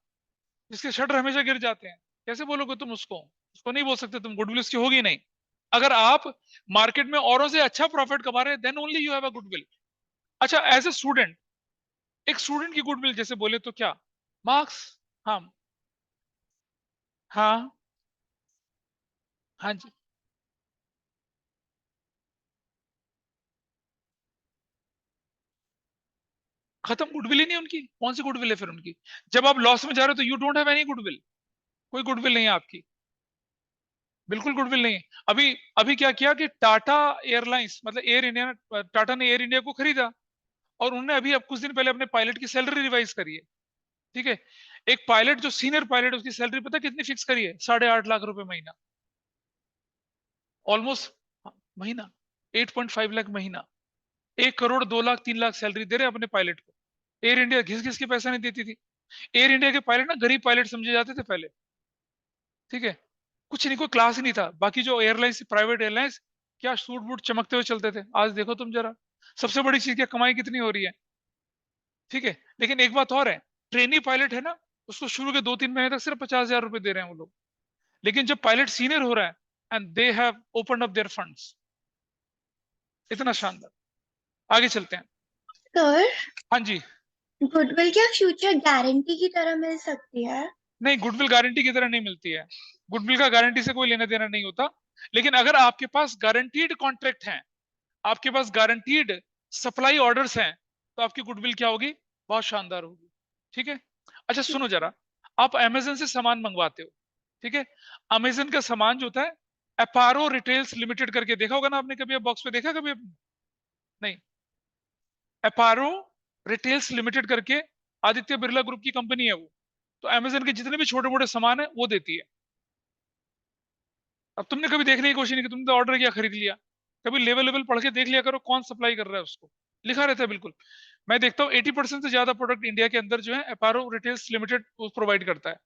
जिसके शटर हमेशा गिर जाते हैं, कैसे बोलोगे तुम उसको? उसको नहीं बोल सकते तुम, गुडविल उसकी होगी नहीं। अगर आप मार्केट में औरों से अच्छा प्रॉफिट कमा रहे हैं, then only you have a goodwill. अच्छा, एज ए स्टूडेंट, एक स्टूडेंट की गुडविल जैसे बोले तो क्या, मार्क्स। हाँ, हाँ, हाँ जी। खत्म, गुडविल ही नहीं उनकी, कौन सी गुडविल है फिर उनकी? जब आप लॉस में जा रहे हो तो you don't have any goodwill. कोई गुडविल नहीं है आपकी, बिल्कुल गुडविल नहीं है। अभी अभी क्या किया कि टाटा एयरलाइंस, मतलब एयर इंडिया, टाटा ने एयर इंडिया को खरीदा, और उन्होंने अभी अब कुछ दिन पहले अपने पायलट की सैलरी रिवाइज करी है। ठीक है, एक पायलट जो सीनियर पायलट, उसकी सैलरी पता है कितनी फिक्स करी है, 8.5 लाख रुपए महीना, ऑलमोस्ट महीना, 8.5 लाख महीना। 1 करोड़, 2 लाख, 3 लाख सैलरी दे रहे हैं अपने पायलट को। एयर इंडिया घिस घिस के पैसा नहीं देती थी। एयर इंडिया के पायलट ना गरीब पायलट समझे जाते थे पहले। ठीक है, कुछ नहीं, कोई क्लास ही नहीं था। बाकी जो एयरलाइंस, प्राइवेट एयरलाइंस, क्या सूट बूट चमकते हुए चलते थे। आज देखो तुम जरा, सबसे बड़ी चीज क्या, कमाई कितनी हो रही है। ठीक है, लेकिन एक बात और है, ट्रेनी पायलट है ना, उसको शुरू के 2-3 महीने तक सिर्फ 50,000 रुपए दे रहे हैं वो लोग। लेकिन जब पायलट सीनियर हो रहा है and they have open up there funds, इतना शानदार। आगे चलते हैं। सर, हाँ जी। गुडविल क्या फ्यूचर गारंटी की तरह मिल सकती है? नहीं, गुडविल गारंटी की तरह नहीं मिलती है। गुडविल का गारंटी से कोई लेना देना नहीं होता। लेकिन अगर आपके पास गारंटीड कॉन्ट्रैक्ट हैं, आपके पास गारंटीड सप्लाई ऑर्डर्स हैं, तो आपकी गुडविल क्या होगी? बहुत शानदार होगी। ठीक है। अच्छा सुनो जरा, आप अमेजन से सामान मंगवाते हो, ठीक है। अमेजन का सामान जो होता है, एपारो रिटेल्स लिमिटेड करके देखा होगा ना आपने कभी, बॉक्स पे देखा कभी नहीं? एपारो रिटेल्स लिमिटेड करके आदित्य बिरला ग्रुप की कंपनी है वो। तो अमेजन के जितने भी छोटे मोटे सामान है वो देती है। अब तुमने कभी देखने की कोशिश नहीं की, तुमने तो ऑर्डर किया, खरीद लिया। कभी लेवल लेवल पढ़ के देख लिया करो कौन सप्लाई कर रहा है उसको, लिखा रहता है बिल्कुल। मैं देखता हूँ 80% से ज्यादा प्रोडक्ट इंडिया के अंदर जो है एपारो रिटेल्स लिमिटेड प्रोवाइड करता है।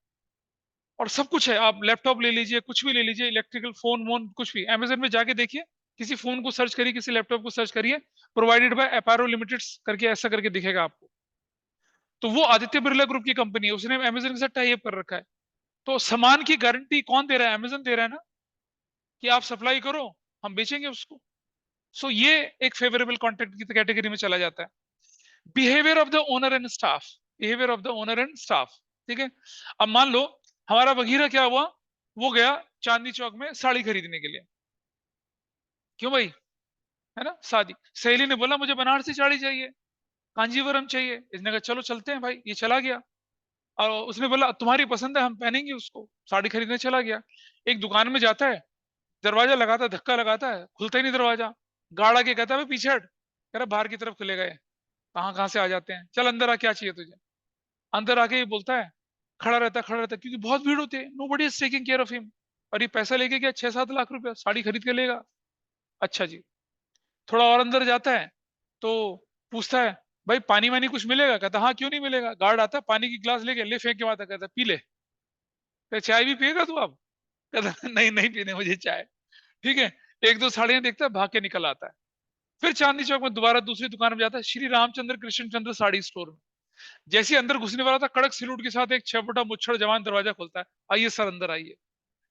और सब कुछ है, आप लैपटॉप ले लीजिए, कुछ भी ले लीजिए, इलेक्ट्रिकल फोन वोन कुछ भी अमेजन में जाके देखिए। किसी फोन को सर्च करिए, किसी लैपटॉप को सर्च करिए, प्रोवाइडेड बाय एपारो लिमिटेड करके ऐसा करके दिखेगा आपको। तो वो आदित्य बिरला ग्रुप की कंपनी है, उसने अमेजन के साथ टाई अप कर रखा है। तो सामान की गारंटी कौन दे रहा है? अमेजन दे रहा है ना, कि आप सप्लाई करो, हम बेचेंगे उसको। सो ये एक फेवरेबल कॉन्ट्रैक्ट की कैटेगरी में चला जाता है। Behaviour of the owner and staff, behaviour of the owner and staff, ठीक है। अब मान लो हमारा बघीरा क्या हुआ, वो गया चांदनी चौक में साड़ी खरीदने के लिए। क्यों भाई? है ना, शादी, सहेली ने बोला मुझे बनारसी साड़ी चाहिए, कांजीवरम चाहिए, इसने कहा चलो चलते हैं भाई, ये चला गया। और उसने बोला तुम्हारी पसंद है हम पहनेंगे उसको, साड़ी खरीदने चला गया। एक दुकान में जाता है, दरवाजा लगाता है, धक्का लगाता है, खुलता ही नहीं दरवाजा। गार्ड आके कहता है भाई पीछे हट, कह रहा बाहर की तरफ खुलेगा ये, कहाँ कहाँ से आ जाते हैं, चल अंदर आ, क्या चाहिए तुझे? अंदर आके ये बोलता है, खड़ा रहता है क्योंकि बहुत भीड़ होती है, nobody is taking care of him. और ये पैसा लेके गया 6-7 लाख रुपया, साड़ी खरीद के लेगा। अच्छा जी। थोड़ा और अंदर जाता है तो पूछता है भाई पानी वानी कुछ मिलेगा? कहता हाँ क्यों नहीं मिलेगा। गार्ड आता है, पानी की गिलास लेके ले फेंक के माता, कहता पी ले। कहता, चाय भी पिएगा तू अब? कहता नहीं नहीं पीने मुझे चाय। ठीक है। एक दो साड़ियां देखता है, भाग के निकल आता है। फिर चांदनी चौक में दोबारा दूसरी दुकान में जाता है, श्री रामचंद्र कृष्ण चंद्र साड़ी स्टोर में। जैसे ही अंदर घुसने वाला था, कड़क सलूट के साथ एक 6 फुटा मुच्छड़ जवान दरवाजा खोलता है, आइए सर अंदर आइए।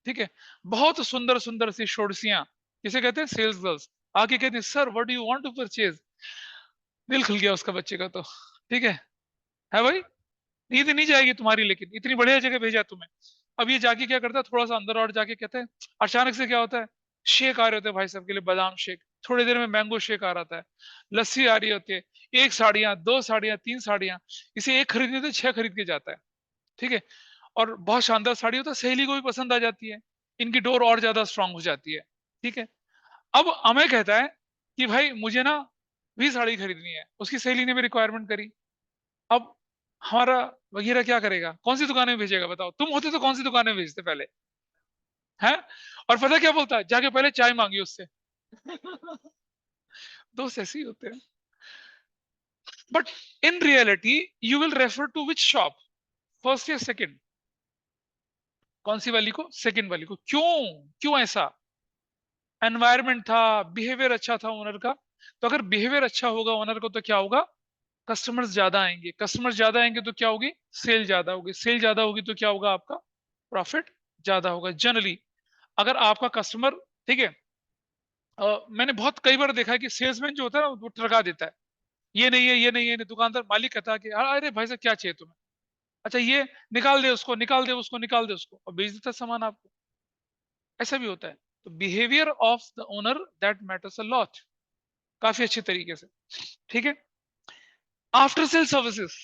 ठीक है। बहुत सुंदर सुंदर सी शोडसियां, किसे कहते हैं, सेल्स गर्ल्स, आके कहते हैं sir what do you want to purchase. दिल खुल गया उसका बच्चे का तो। ठीक है भाई, नींद नहीं जाएगी तुम्हारी, लेकिन इतनी बढ़िया जगह भेजा तुम्हें। अब ये जाके क्या करता है, थोड़ा सा अंदर और जाके कहते हैं, अचानक से क्या होता है, शेक आ रहे होते हैं भाई साहब के लिए, बादाम शेक, थोड़ी देर में मैंगो शेक आ रहा है, लस्सी आ रही होती है। एक साड़ियां, दो साड़ियां, तीन साड़ियां, इसे एक खरीदने तो 6 खरीद के जाता है। ठीक है। और बहुत शानदार साड़ी होता है, सहेली को भी पसंद आ जाती है, इनकी डोर और ज्यादा स्ट्रांग हो जाती है। ठीक है। अब अमय कहता है कि भाई मुझे ना भी साड़ी खरीदनी है, उसकी सहेली ने भी रिक्वायरमेंट करी। अब हमारा वगैरह क्या करेगा, कौन सी दुकान में भेजेगा बताओ? तुम होते तो कौन सी दुकान में भेजते पहले? हैं? और पता क्या बोलता है, जाके पहले चाय मांगी उससे। दोस्त ऐसे ही होते हैं। But in reality you will refer to which shop, first या सेकंड? कौन सी वाली को? सेकंड वाली को। क्यों? क्यों ऐसा? एनवायरमेंट था, बिहेवियर अच्छा था ओनर का। तो अगर बिहेवियर अच्छा होगा ओनर को तो क्या होगा, कस्टमर्स ज्यादा आएंगे, कस्टमर्स ज्यादा आएंगे तो क्या होगी, सेल ज्यादा होगी, सेल ज्यादा होगी तो क्या होगा, आपका प्रॉफिट ज्यादा होगा जनरली। अगर आपका कस्टमर, ठीक है, मैंने बहुत कई बार देखा है कि सेल्समैन जो होता है ना वो ठगा देता है, ये नहीं है, ये नहीं है, ये नहीं। दुकानदार मालिक कहता है कि अरे भाई साहब क्या चाहिए तुम्हें, अच्छा ये निकाल दे उसको, निकाल दे उसको, निकाल दे उसको, और बेच देता है सामान आपको। ऐसा भी होता है। तो behaviour of the owner that matters a lot, काफी अच्छे तरीके से। ठीक है। आफ्टर सेल सर्विसेज,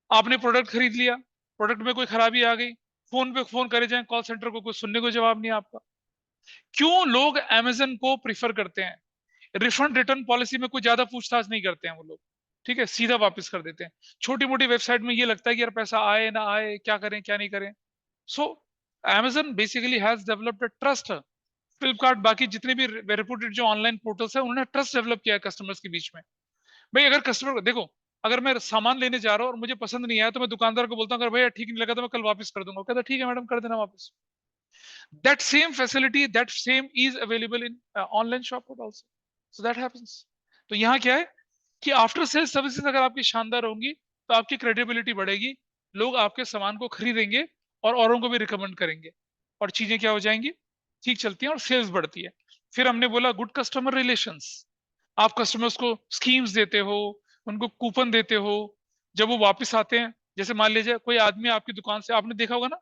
आपने प्रोडक्ट खरीद लिया, प्रोडक्ट में कोई खराबी आ गई, फोन पे फोन करे जाए कॉल सेंटर को, कोई सुनने को जवाब नहीं है आपका। क्यों लोग अमेजन को प्रिफर करते हैं? रिफंड रिटर्न पॉलिसी में कोई ज्यादा पूछताछ नहीं करते हैं वो लोग। ठीक है, सीधा वापस कर देते हैं। छोटी मोटी वेबसाइट में ये लगता है कि यार पैसा आए ना आए, क्या करें क्या नहीं करें। So Amazon basically has developed a trust. Flipkart, बाकी जितने भी रेपुटेड जो ऑनलाइन पोर्टल्स है, उन्होंने ट्रस्ट डेवलप किया है कस्टमर्स के बीच में। भाई अगर कस्टमर देखो, अगर मैं सामान लेने जा रहा हूँ और मुझे पसंद नहीं आया तो मैं दुकानदार को बोलता हूँ अगर भैया ठीक नहीं लगा तो मैं कल वापस कर दूंगा, कहता ठीक है मैडम कर देना वापस। That same facility, that same is available in online shop also, so that happens. तो यहाँ क्या है कि आफ्टर सेल्स सर्विसेज अगर आपकी शानदार होंगी तो आपकी क्रेडिबिलिटी बढ़ेगी, लोग आपके सामान को खरीदेंगे और औरों को भी रिकमेंड करेंगे, और चीजें क्या हो जाएंगी, ठीक चलती हैं और सेल्स बढ़ती है। फिर हमने बोला गुड कस्टमर रिलेशंस। आप कस्टमर्स को स्कीम्स देते हो, उनको कूपन देते हो, जब वो वापस आते हैं, जैसे मान लीजिए कोई आदमी आपकी दुकान से, आपने देखा होगा ना,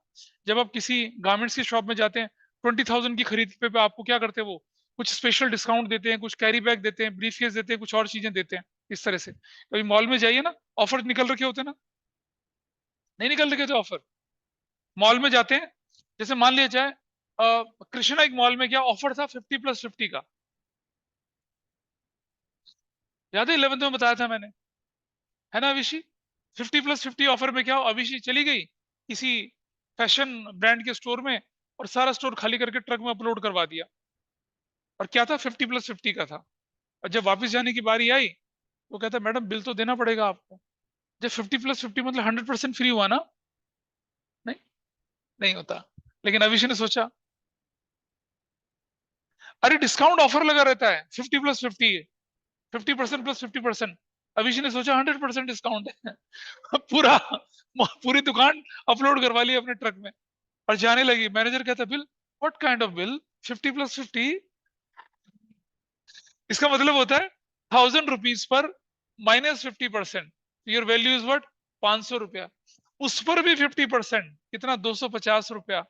जब आप किसी गारमेंट्स की शॉप में जाते हैं, 20,000 की खरीद पे आपको क्या करते हैं वो, कुछ स्पेशल डिस्काउंट देते हैं, कुछ कैरी बैग देते हैं, ब्रीफ केस देते हैं, कुछ और चीजें देते हैं। इस तरह से कभी मॉल में जाइए ना, ऑफर निकल रखे होते हैं ना, नहीं निकल रखे थे ऑफर। मॉल में जाते हैं, जैसे मान लिया जाए कृष्णा एक मॉल में क्या ऑफर था, 50+50 का, याद है 11th में बताया था मैंने, है ना अभिषी? 50+50 ऑफर में क्या हो, अभिषी चली गई किसी फैशन ब्रांड के स्टोर में, और सारा स्टोर खाली करके ट्रक में अपलोड करवा दिया। और क्या था, 50+50 का था। और जब वापस जाने की बारी आई, वो कहता मैडम बिल तो देना पड़ेगा आपको। जब 50+50 मतलब 100% फ्री हुआ ना? नहीं, नहीं होता। लेकिन अभिषी ने सोचा, अरे डिस्काउंट ऑफर लगा रहता है, 50+50, 50%+50%। अभिषी ने सोचा 100% डिस्काउंट है। पूरा पूरी दुकान अपलोड करवा ली अपने ट्रक में, और जाने लगी। मैनेजर कहता bill, what kind of bill, 50+50? इसका मतलब होता है 1,000 rupees per -50%, your value is what, 500 रुपया। उस पर भी 50%, कितना, 250 रुपया।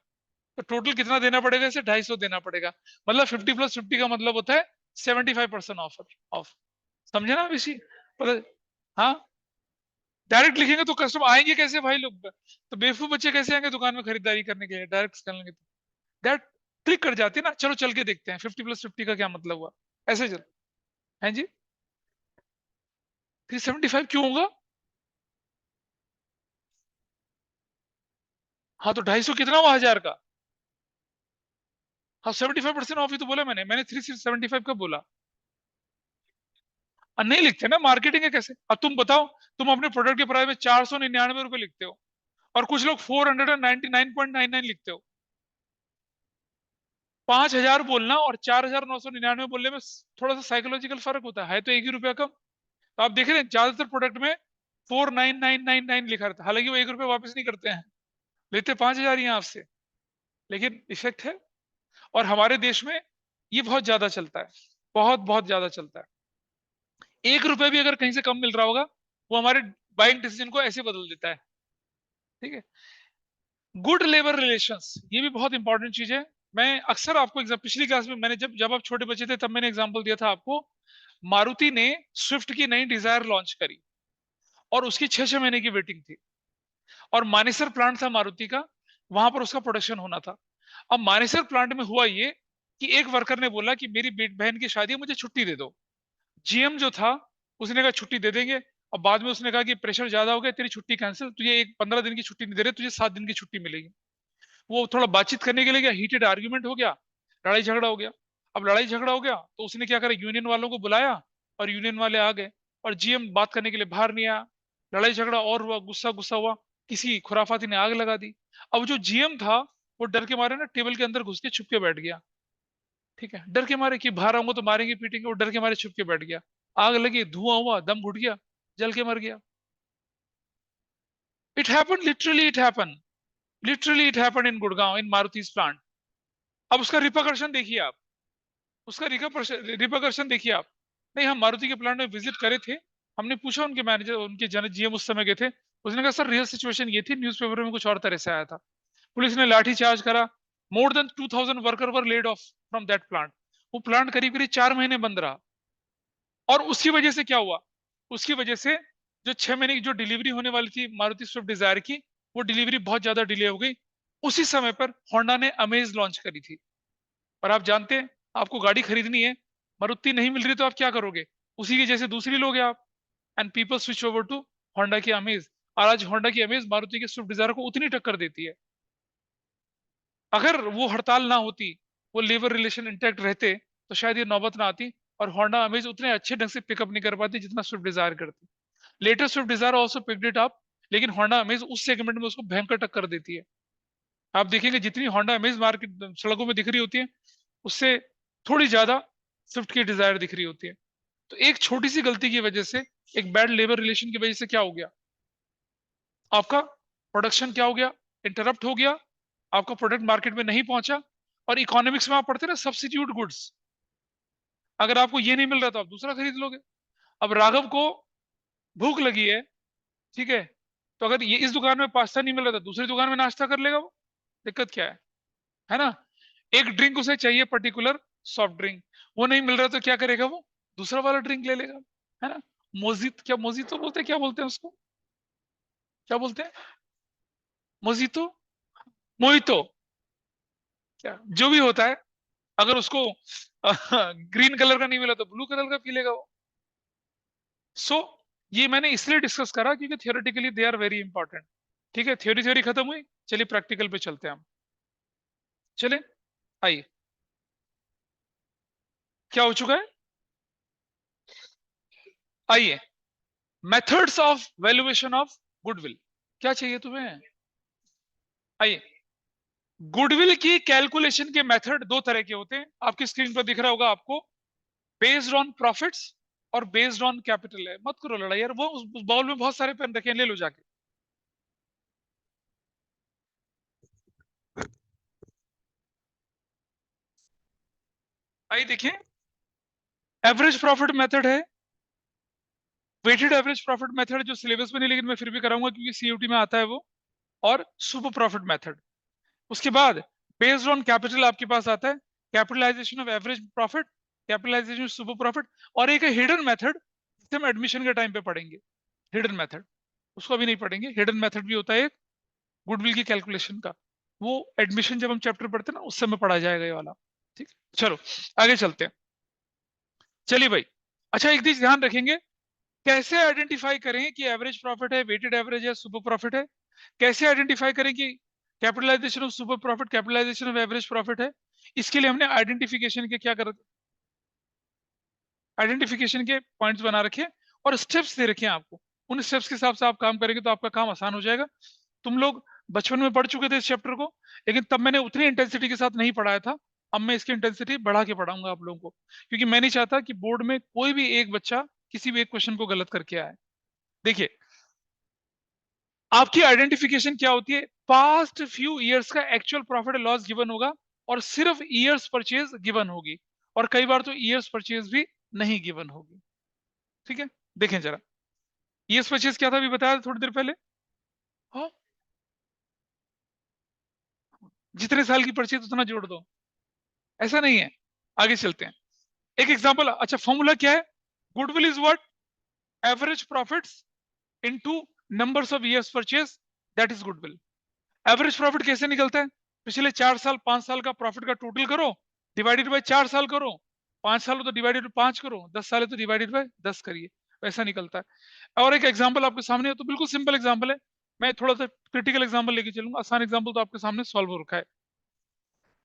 तो टोटल कितना देना पड़ेगा इसे, 250 देना पड़ेगा। मतलब 50+50 का मतलब होता है 75% ऑफर ऑफ। समझे ना अभिषी? पता? हाँ, डायरेक्ट लिखेंगे तो कस्टमर आएंगे कैसे भाई लोग, तो बेवकूफ बच्चे कैसे आएंगे दुकान में खरीदारी करने के लिए, डायरेक्ट कर लेंगे तो दैट क्लिक कर जाती है ना। चलो चल के देखते हैं 50+50 का क्या मतलब हुआ, ऐसे चल, है जी। 375 क्यों होगा? हाँ तो 250 कितना हुआ, 1000 का? हाँ 75% ऑफ ही तो बोला मैंने 375 कब बोला? नहीं लिखते ना, मार्केटिंग है कैसे। अब तुम बताओ, तुम अपने प्रोडक्ट के प्राइस में 499 रुपए लिखते हो, और कुछ लोग 499.99 लिखते हो। 5,000 बोलना और 4,999 बोलने में थोड़ा सा साइकोलॉजिकल फर्क होता है तो 1 ही रुपया कम। तो आप देख रहे हैं ज्यादातर प्रोडक्ट में 4,999 लिखा रहता है, हालांकि वो 1 रुपया वापस नहीं करते हैं, लेते 5,000 ही हैं आपसे, लेकिन इफेक्ट है। और हमारे देश में ये बहुत ज्यादा चलता है, बहुत बहुत ज्यादा चलता है। 1 रुपया भी अगर कहीं से कम मिल रहा होगा, वो हमारे बाइंग डिसीजन को ऐसे बदल देता है। ठीक है। गुड लेबर रिलेशंस, ये भी बहुत इंपॉर्टेंट चीज है। मैं अक्सर आपको पिछली क्लास में मैंने जब जब आप छोटे बच्चे थे तब मैंने एग्जांपल दिया था आपको। मारुति ने स्विफ्ट की नई डिजायर लॉन्च करी, और उसकी 6-6 महीने की वेटिंग थी, और मानेसर प्लांट था मारुति का, वहां पर उसका प्रोडक्शन होना था। अब मानेसर प्लांट में हुआ ये कि एक वर्कर ने बोला कि मेरी बहन की शादी है, मुझे छुट्टी दे दो। जीएम जो था, उसने कहा छुट्टी दे देंगे। अब बाद में उसने कहा कि प्रेशर ज्यादा हो गया, तेरी छुट्टी कैंसिल, तुझे एक 15 दिन की छुट्टी नहीं दे रहे, तुझे 7 दिन की छुट्टी मिलेगी। वो थोड़ा बातचीत करने के लिए गया, हीटेड आर्ग्यूमेंट हो गया, लड़ाई झगड़ा हो गया। अब लड़ाई झगड़ा हो गया तो उसने क्या करा, यूनियन वालों को बुलाया, और यूनियन वाले आ गए, और जीएम बात करने के लिए बाहर नहीं आया। लड़ाई झगड़ा और हुआ, गुस्सा गुस्सा हुआ, किसी खुराफाती ने आग लगा दी। अब जो जीएम था, वो डर के मारे ना टेबल के अंदर घुस के छुप के बैठ गया। ठीक है, डर के मारे कि बाहर आऊंगा तो मारेंगे पीटेंगे, वो डर के मारे छुप के बैठ गया। आग लगी, धुआं हुआ, दम घुट गया, जल के मर गया। It happen, literally it happen, literally it happen in Gurgaon, in Maruti's plant. अब उसका रिपरकर्शन देखिए आप, उसका रिपरकर्शन देखिए आप। नहीं, हम मारुति के प्लांट में विजिट करे थे, हमने पूछा उनके मैनेजर, उनके जन जीएम उस समय गए थे, उसने कहा सर रियल सिचुएशन ये थी, न्यूज़पेपर में कुछ और तरह से आया था। पुलिस ने लाठी चार्ज करा, more than 2,000 worker were laid off from that plant. वो प्लांट करीब करीब 4 महीने बंद रहा। और उसकी वजह से क्या हुआ, उसकी वजह से जो 6 महीने की जो डिलीवरी होने वाली थी मारुति स्विफ्ट डिजायर की, वो डिलीवरी बहुत ज्यादा डिले हो गई। उसी समय पर होंडा ने अमेज लॉन्च करी थी। और आप जानते हैं, आपको गाड़ी खरीदनी है, मारुति नहीं मिल रही तो आप क्या करोगे, उसी के जैसे दूसरी लोगे आप, and people switch over to Honda की अमेज। और आज होंडा की अमेज मारुति के स्विफ्ट डिजायर को उतनी टक्कर देती है। अगर वो हड़ताल ना होती, वो लेबर रिलेशन इंटैक्ट रहते, तो शायद ये नौबत ना आती, और होंडा अमेज उतने अच्छे ढंग से पिकअप नहीं कर पाती जितना स्विफ्ट डिजायर करती। Latest Swift Dzire also picked it up, लेकिन होंडा अमेज उस सेगमेंट में उसको भयंकर टक्कर देती है। आप देखेंगे जितनी होंडा अमेज मार्केट सड़कों में दिख रही होती है, उससे थोड़ी ज्यादा स्विफ्ट की डिजायर दिख रही होती है। तो एक छोटी सी गलती की वजह से, एक बैड लेबर रिलेशन की वजह से क्या हो गया, आपका प्रोडक्शन क्या हो गया, इंटरप्ट हो गया, आपका प्रोडक्ट मार्केट में नहीं पहुंचा। और इकोनॉमिक्स में आप पढ़ते ना सब्स्टिट्यूट गुड्स, अगर आपको ये नहीं मिल रहा तो आप दूसरा खरीद लोगे। अब राघव को भूख लगी है, ठीक है, तो अगर ये इस दुकान में पास्ता नहीं मिल रहा तो दूसरी दुकान में नाश्ता कर लेगा वो। दिक्कत क्या है ना। एक ड्रिंक उसे चाहिए पर्टिकुलर, सॉफ्ट ड्रिंक, वो नहीं मिल रहा तो क्या करेगा वो, दूसरा वाला ड्रिंक ले लेगा, है ना। मोजित, क्या मोजितो बोलते हैं, क्या बोलते हैं उसको, क्या बोलते हैं, मोजितो, मोहितो, क्या जो भी होता है, अगर उसको ग्रीन कलर का नहीं मिला तो ब्लू कलर का पी लेगा वो। सो ये मैंने इसलिए डिस्कस करा क्योंकि theoretically they are very important. ठीक है, थ्योरी थ्योरी खत्म हुई, चलिए प्रैक्टिकल पे चलते हैं हम। चले, आइए, क्या हो चुका है, आइए, methods of valuation of goodwill. क्या चाहिए तुम्हें, आइए। गुडविल की कैलकुलेशन के मेथड दो तरह के होते हैं, आपकी स्क्रीन पर दिख रहा होगा आपको, बेस्ड ऑन प्रॉफिट्स और बेस्ड ऑन कैपिटल है। मत करो लड़ाई यार, वो उस बाउल में बहुत सारे पेन रखे हैं, ले लो जाके। आइए देखिए, एवरेज प्रॉफिट मेथड है, वेटेड एवरेज प्रॉफिट मेथड जो सिलेबस में नहीं लेकिन मैं फिर भी कराऊंगा क्योंकि सीयूटी में आता है वो, और सुपर प्रॉफिट मेथड। उसके बाद बेस्ड ऑन कैपिटल आपके पास आता है capitalisation of average profit, capitalisation of super profit, और एक हिडन मेथड जिसे हम एडमिशन के टाइम पे पढ़ेंगे। हिडन मेथड, उसको अभी नहीं पढ़ेंगे, हिडन मेथड भी होता है एक गुडविल की कैलकुलेशन का, वो एडमिशन जब हम चैप्टर पढ़ते हैं ना उस समय पढ़ा जाएगा ये वाला। ठीक, चलो आगे चलते हैं। चलिए भाई, अच्छा एक चीज ध्यान रखेंगे, कैसे आइडेंटिफाई करें कि एवरेज प्रॉफिट है, वेटेड एवरेज है, सुपर प्रॉफिट है। कैसे आइडेंटिफाई करें कि capitalisation of super profit, capitalisation of average profit है। इसके लिए हमने आइडेंटिफिकेशन के क्या कर, आइडेंटिफिकेशन के पॉइंट्स बना रखे और स्टेप्स दे रखे हैं आपको, उन स्टेप्स के हिसाब से आप काम करेंगे तो आपका काम आसान हो जाएगा। तुम लोग बचपन में पढ़ चुके थे इस चैप्टर को, लेकिन तब मैंने उतनी इंटेंसिटी के साथ नहीं पढ़ाया था। अब मैं इसकी इंटेंसिटी बढ़ा के पढ़ाऊंगा आप लोगों को, क्योंकि मैं नहीं चाहता कि बोर्ड में कोई भी एक बच्चा किसी भी एक क्वेश्चन को गलत करके आए। देखिए, आपकी आइडेंटिफिकेशन क्या होती है, पास्ट फ्यू इयर्स का एक्चुअल प्रॉफिट लॉस गिवन होगा, और सिर्फ ईयर्स परचेज गिवन होगी, और कई बार तो ईयर्स परचेज भी नहीं गिवन होगी। ठीक है, देखें जरा, ईयर्स परचेज क्या था अभी बताया थोड़ी देर पहले। हाँ, जितने साल की परचेज उतना जोड़ दो, ऐसा नहीं है। आगे चलते हैं, एक एग्जांपल। अच्छा, फॉर्मूला क्या है, goodwill is what, average profits into numbers of years purchase, that is goodwill. Average profit कैसे निकलता है, पिछले 4 साल 5 साल का प्रॉफिट का टोटल करो, डिवाइडेड बाय 4 साल करो, 5 साल हो तो डिवाइडेड बाय 5 करो, 10 साल है तो डिवाइडेड बाय 10 करिए, वैसा निकलता है। और एक एग्जांपल आपके सामने है, तो बिल्कुल सिंपल एग्जांपल है, मैं थोड़ा सा क्रिटिकल एग्जांपल लेके चलूंगा, आसान एग्जांपल तो आपके सामने सॉल्व हो रखा है।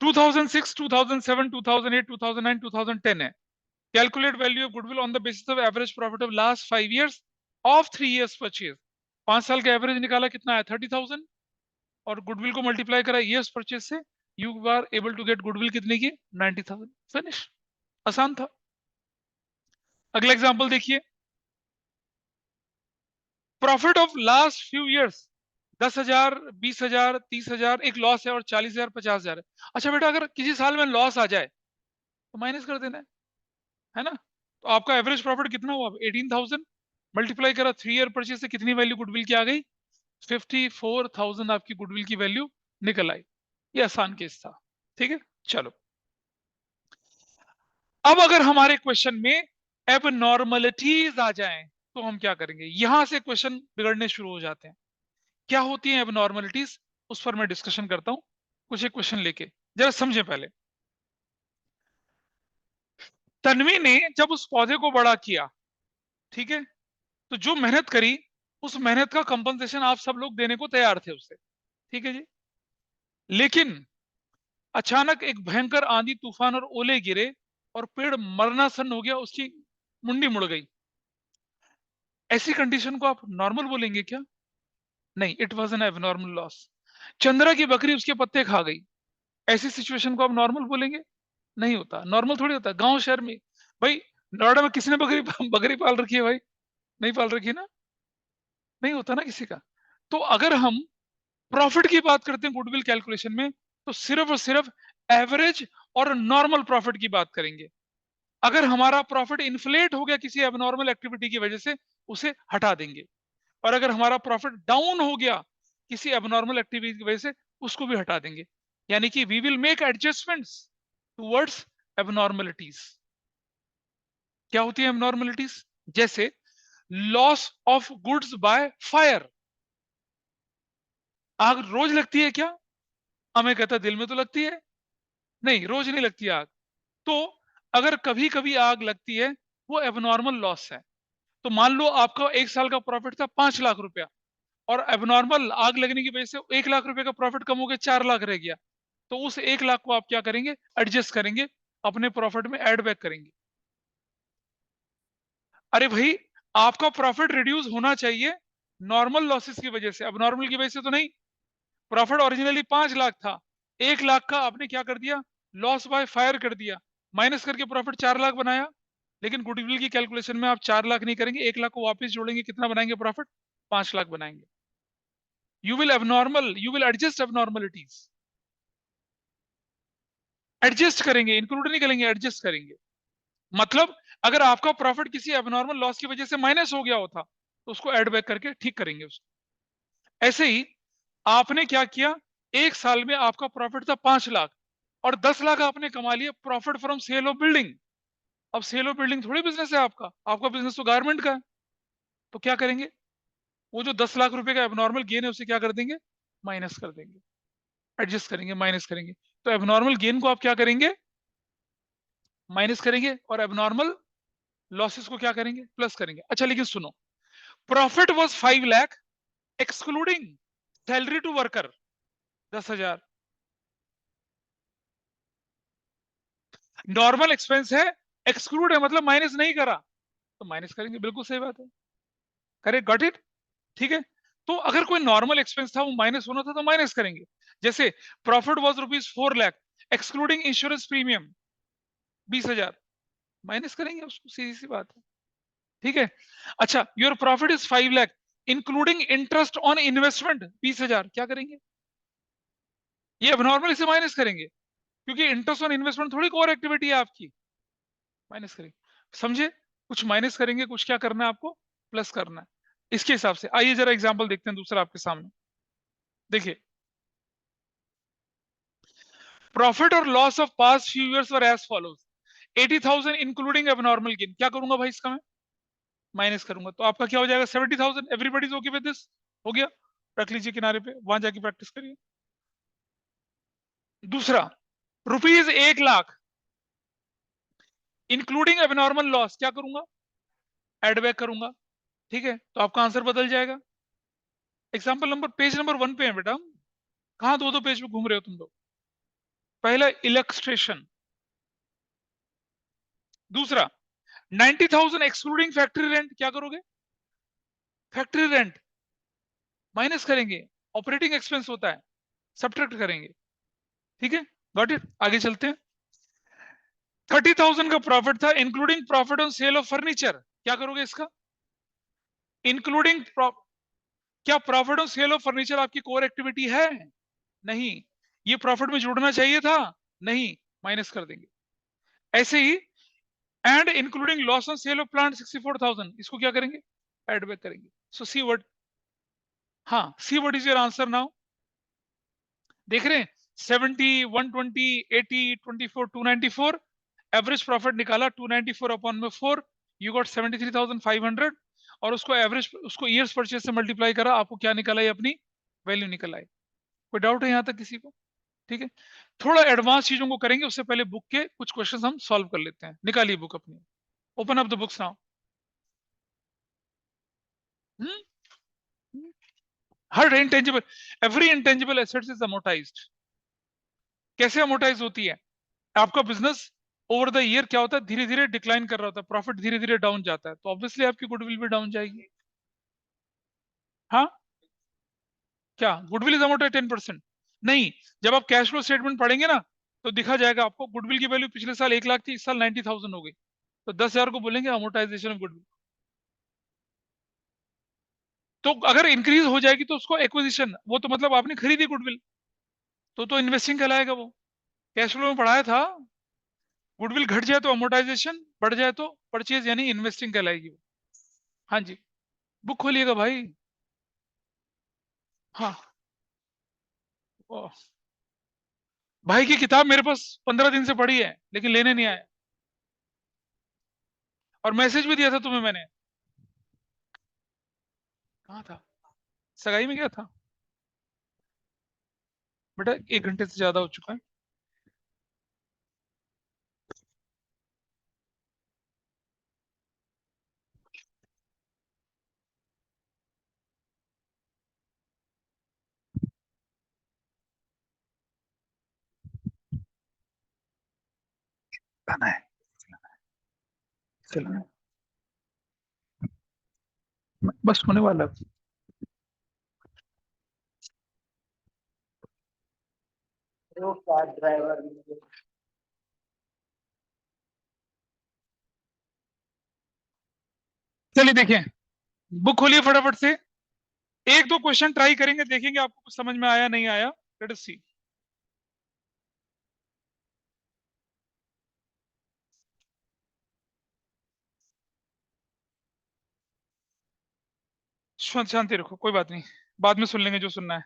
2006, 2007, 2008, 2009, 2010 है। Calculate value of goodwill on the basis of average profit of last 5 years of 3 years purchase. 5 साल का एवरेज निकाला, कितना है 30,000, और गुडविल को मल्टीप्लाई करा ईयर्स परचेज से, you are able to get goodwill कितने की, 90,000। फिनिश, आसान था। अगला एग्जांपल देखिए, profit of last few years, 10,000, 20,000, 30,000, एक लॉस है, और 40,000, 50,000 है। अच्छा बेटा, अगर किसी साल में लॉस आ जाए तो माइनस कर देना है ना। तो आपका एवरेज प्रॉफिट कितना हुआ, 18,000, मल्टीप्लाई करा 3 ईयर परचेज से, कितनी वैल्यू गुडविल की आ गई, 54,000 आपकी गुडविल की वैल्यू निकल आई। ये आसान केस था। ठीक है, चलो, अब अगर हमारे क्वेश्चन में एबनॉर्मलिटीज आ जाएं तो हम क्या करेंगे, यहां से क्वेश्चन बिगड़ने शुरू हो जाते हैं। क्या होती है एबनॉर्मलिटीज, उस पर मैं डिस्कशन करता हूं कुछ एक क्वेश्चन लेके, जरा समझे पहले। तन्वी ने जब उस पौधे को बड़ा किया, ठीक है, तो जो मेहनत करी, उस मेहनत का कंपनसेशन आप सब लोग देने को तैयार थे उससे, ठीक है जी। लेकिन अचानक एक भयंकर आंधी तूफान और ओले गिरे, और पेड़ मरनासन हो गया, उसकी मुंडी मुड़ गई। ऐसी कंडीशन को आप नॉर्मल बोलेंगे क्या, नहीं, it was an abnormal loss. Chandra की बकरी उसके पत्ते खा गई, ऐसी सिचुएशन को आप नॉर्मल बोलेंगे, नहीं होता, नॉर्मल थोड़ी होता। गांव शहर में भाई, नोएडा में किसी ने बकरी बकरी पाल रखी है भाई, नहीं पाल रखी है ना, नहीं होता ना किसी का। तो अगर हम प्रॉफिट की बात करते हैं गुडविल कैलकुलेशन में, तो सिर्फ और सिर्फ एवरेज और नॉर्मल प्रॉफिट की बात करेंगे। अगर हमारा प्रॉफिट इन्फ्लेट हो गया किसी एबनॉर्मल एक्टिविटी की वजह से, उसे हटा देंगे। और अगर हमारा प्रॉफिट डाउन हो गया किसी एबनॉर्मल एक्टिविटी की वजह से, उसको भी हटा देंगे। यानी कि we will make adjustments towards abnormalities. क्या होती है एबनॉर्मलिटीज? जैसे loss of goods by fire. आग रोज लगती है क्या? हमें कहता दिल में तो लगती है, नहीं रोज नहीं लगती आग। तो अगर कभी कभी आग लगती है, वो एबनॉर्मल लॉस है। तो मान लो आपका 1 साल का प्रॉफिट था 5 लाख रुपया, और एबनॉर्मल आग लगने की वजह से 1 लाख रुपए का प्रॉफिट कम हो गया, 4 लाख रह गया। तो उस 1 लाख को आप क्या करेंगे? एडजस्ट करेंगे, अपने प्रॉफिट में एड बैक करेंगे। अरे भाई, आपका प्रॉफिट रिड्यूस होना चाहिए नॉर्मल लॉसेस की वजह से, अब नॉर्मल की वजह से तो नहीं। प्रॉफिट ओरिजिनली 5 लाख था, 1 लाख का आपने क्या कर दिया? लॉस बाय फायर कर दिया, माइनस करके प्रॉफिट 4 लाख बनाया। लेकिन गुडविल की कैलकुलेशन में आप 4 लाख नहीं करेंगे, 1 लाख को वापस जोड़ेंगे, कितना बनाएंगे प्रॉफिट? 5 लाख बनाएंगे। You will adjust abnormalities. Adjust करेंगे, इंक्लूड नहीं करेंगे, एडजस्ट करेंगे। मतलब अगर आपका प्रॉफिट किसी एबनॉर्मल लॉस की वजह से माइनस हो गया होता, तो उसको एड बैक करके ठीक करेंगे उसको। ऐसे ही आपने क्या किया, 1 साल में आपका प्रॉफिट था 5 लाख, और 10 लाख आपने कमा लिया profit from sale of building. अब सेल ऑफ बिल्डिंग थोड़ी बिजनेस है आपका, आपका बिजनेस तो गारमेंट का है। तो क्या करेंगे? वो जो 10 लाख रुपए का एबनॉर्मल गेन है, उसे क्या कर देंगे? माइनस कर देंगे, एडजस्ट करेंगे, माइनस करेंगे। तो एबनॉर्मल गेन को आप क्या करेंगे? माइनस करेंगे, और एबनॉर्मल लॉसेस को क्या करेंगे? प्लस करेंगे। अच्छा लेकिन सुनो, profit was 5 lakh excluding salary to worker 10,000। Normal expense है, एक्सक्लूड है मतलब माइनस नहीं करा, तो माइनस करेंगे, बिल्कुल सही बात है। Correct, got it? ठीक है। तो अगर कोई नॉर्मल एक्सपेंस था वो माइनस होना था, तो माइनस करेंगे। जैसे profit was rupees 4 lakh excluding insurance premium 20,000, minus करेंगे उसको, सीधी सी बात है। ठीक है। अच्छा, your profit is 5 lakh including interest on investment 20,000, क्या करेंगे? ये अबनॉर्मल से माइनस करेंगे, क्योंकि इंटरेस्ट ऑन इन्वेस्टमेंट थोड़ी कोर एक्टिविटी है आपकी। माइनस करेंगे, समझे? कुछ माइनस करेंगे, कुछ क्या करना है आपको? प्लस करना है। इसके हिसाब से आइए जरा एग्जांपल देखते हैं दूसरा आपके सामने। देखिए, प्रॉफिट और loss of past few years were as follows. 80,000 including abnormal gain, क्या करूंगा भाई इसका मैं? माइनस करूंगा, तो आपका क्या हो जाएगा? 70,000। Everybody okay with this? हो गया, रख लीजिए किनारे पे, वहां जाके प्रैक्टिस करिए। दूसरा, rupees 1 lakh including abnormal loss, क्या करूंगा? एड बैक करूंगा। ठीक है, तो आपका आंसर बदल जाएगा। एग्जाम्पल नंबर, पेज नंबर 1 पे है बेटा, कहां दो दो पेज पे घूम रहे हो तुम लोग? पहला इलस्ट्रेशन। दूसरा, 90,000 एक्सक्लूडिंग फैक्ट्री रेंट, क्या करोगे? फैक्ट्री रेंट माइनस करेंगे, ऑपरेटिंग एक्सपेंस होता है, सब्ट्रैक्ट करेंगे। ठीक है, गॉट इट? आगे चलते हैं। 30,000 का प्रॉफिट था including profit on sale of furniture, क्या करोगे इसका? इंक्लूडिंग क्या profit on sale of furniture आपकी कोर एक्टिविटी है? नहीं। ये प्रॉफिट में जुड़ना चाहिए था? नहीं, माइनस कर देंगे। ऐसे ही, and including loss on sale of plant 64,000, इसको क्या करेंगे? एड बैक करेंगे। सो सी व्हाट, हाँ see what is your answer now? देख रहे हैं, 70, 120, 80, 24, 294, एवरेज प्रॉफिट निकाला 294 अपॉन में 4, यू गॉट 73,500, और उसको एवरेज, उसको ईयर्स परचेज से मल्टीप्लाई करा, आपको क्या निकल आई? अपनी वैल्यू निकल आई। कोई डाउट है यहां तक किसी को? ठीक है, थोड़ा एडवांस चीजों को करेंगे, उससे पहले बुक के कुछ क्वेश्चंस हम सॉल्व कर लेते हैं। निकालिए बुक अपनी, open up the books now. Her intangible, every intangible assets is amortised. कैसे अमोर्टाइज होती है? आपका बिजनेस ओवर द ईयर क्या होता है? धीरे धीरे डिक्लाइन कर रहा होता है, प्रॉफिट धीरे धीरे डाउन जाता है, तो ऑब्वियसली आपकी गुडविल भी डाउन जाएगी। हाँ, क्या गुडविल इज अमोर्टाइज 10%? नहीं, जब आप कैश फ्लो स्टेटमेंट पढ़ेंगे ना, तो दिखा जाएगा आपको गुडविल की वैल्यू पिछले साल 1 लाख थी, इस साल 90,000 हो गई, तो 10,000 को बोलेंगे अमोर्टाइजेशन ऑफ गुडविल। तो अगर इंक्रीज हो जाएगी तो उसको एक्विजिशन, वो तो मतलब आपने खरीदी गुडविल, तो इन्वेस्टिंग कहलाएगा वो। कैश फ्लो में पढ़ाया था, गुडविल घट जाए तो अमोर्टाइजेशन, बढ़ जाए तो परचेज, यानी इन्वेस्टिंग कहलाएगी वो। हाँ जी, बुक खोलिएगा भाई। हाँ, ओ, भाई की किताब मेरे पास 15 दिन से पड़ी है, लेकिन लेने नहीं आया, और मैसेज भी दिया था तुम्हें मैंने। कहाँ था? सगाई में गया था बेटा, 1 घंटे से ज्यादा हो चुका है। खाना है, चलो बस होने वाला है। वो कार ड्राइवर। चलिए देखिए, बुक खोलिए फटाफट से। एक दो क्वेश्चन ट्राई करेंगे, देखेंगे आपको कुछ समझ में आया नहीं आया। लेट अस सी। शांति रखो, कोई बात नहीं, बाद में सुन लेंगे जो सुनना है।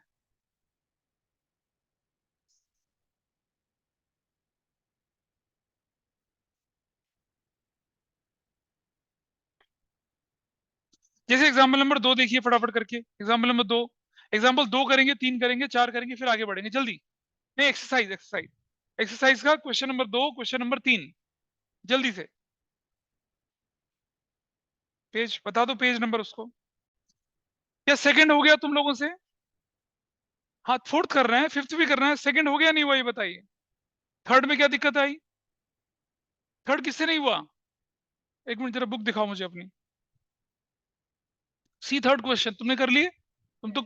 जैसे एग्जाम्पल नंबर 2 देखिए फटाफट करके, एग्जाम्पल नंबर 2। एग्जाम्पल 2 करेंगे, 3 करेंगे, 4 करेंगे, फिर आगे बढ़ेंगे जल्दी। नहीं, एक्सरसाइज एक्सरसाइज। एक्सरसाइज का क्वेश्चन नंबर 2, क्वेश्चन नंबर 3, जल्दी से। पेज बता दो, पेज नंबर उसको। क्या सेकंड हो गया तुम लोगों से? हाँ, फोर्थ कर रहे हैं, फिफ्थ भी कर रहे हैं, सेकंड हो गया नहीं हुआ ये बताइए। थर्ड में क्या दिक्कत आई? थर्ड किससे नहीं हुआ? एक मिनट जरा बुक दिखाओ मुझे अपनी। सी थर्ड क्वेश्चन तुमने कर लिए? तुम तो,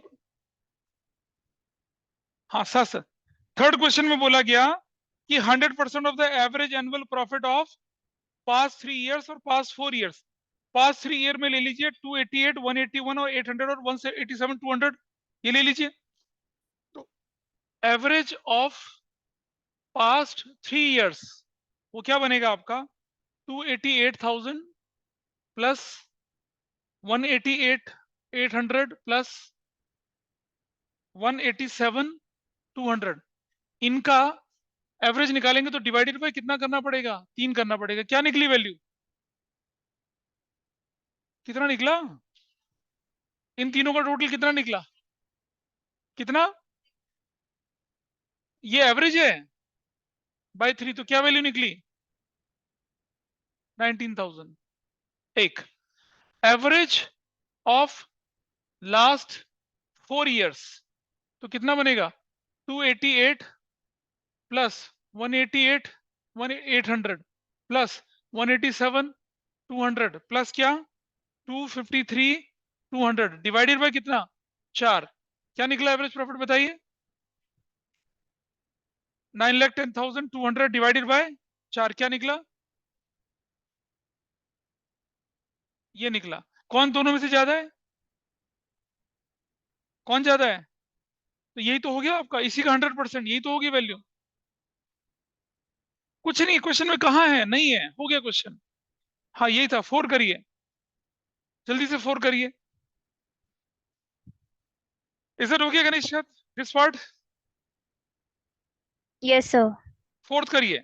हाँ सर, थर्ड क्वेश्चन में बोला गया कि 100% of the average annual profit of past 3 years और पास्ट 4 ईयर्स। पास्ट 3 ईयर में ले लीजिए 288, 181 और 800 और 187, 200, ये ले लीजिए। तो एवरेज ऑफ पास्ट 3 ईयर्स वो क्या बनेगा आपका? 288,000 प्लस 188, 800 प्लस 187, 200। इनका एवरेज निकालेंगे तो डिवाइडेड बाय कितना करना पड़ेगा? 3 करना पड़ेगा। क्या निकली वैल्यू? कितना निकला? इन तीनों का टोटल कितना निकला? कितना? ये एवरेज है बाय 3, तो क्या वैल्यू निकली? 19,000। एक एवरेज ऑफ लास्ट 4 ईयर्स, तो कितना बनेगा? 288 प्लस 188, 800 प्लस 187, 200 प्लस क्या? 253, 200 डिवाइडेड बाय कितना? 4। क्या निकला एवरेज प्रॉफिट बताइए? 9,10,200 डिवाइडेड बाय 4, क्या निकला? ये निकला। कौन दोनों में से ज्यादा है? कौन ज्यादा है? तो यही तो हो गया आपका, इसी का 100%, यही तो होगी वैल्यू। कुछ नहीं, क्वेश्चन में कहाँ है? नहीं है, हो गया क्वेश्चन। हाँ यही था, 4 करिए, जल्दी से 4 करिए। Is it okay Ganesh? This part yes sir. Fourth करिए,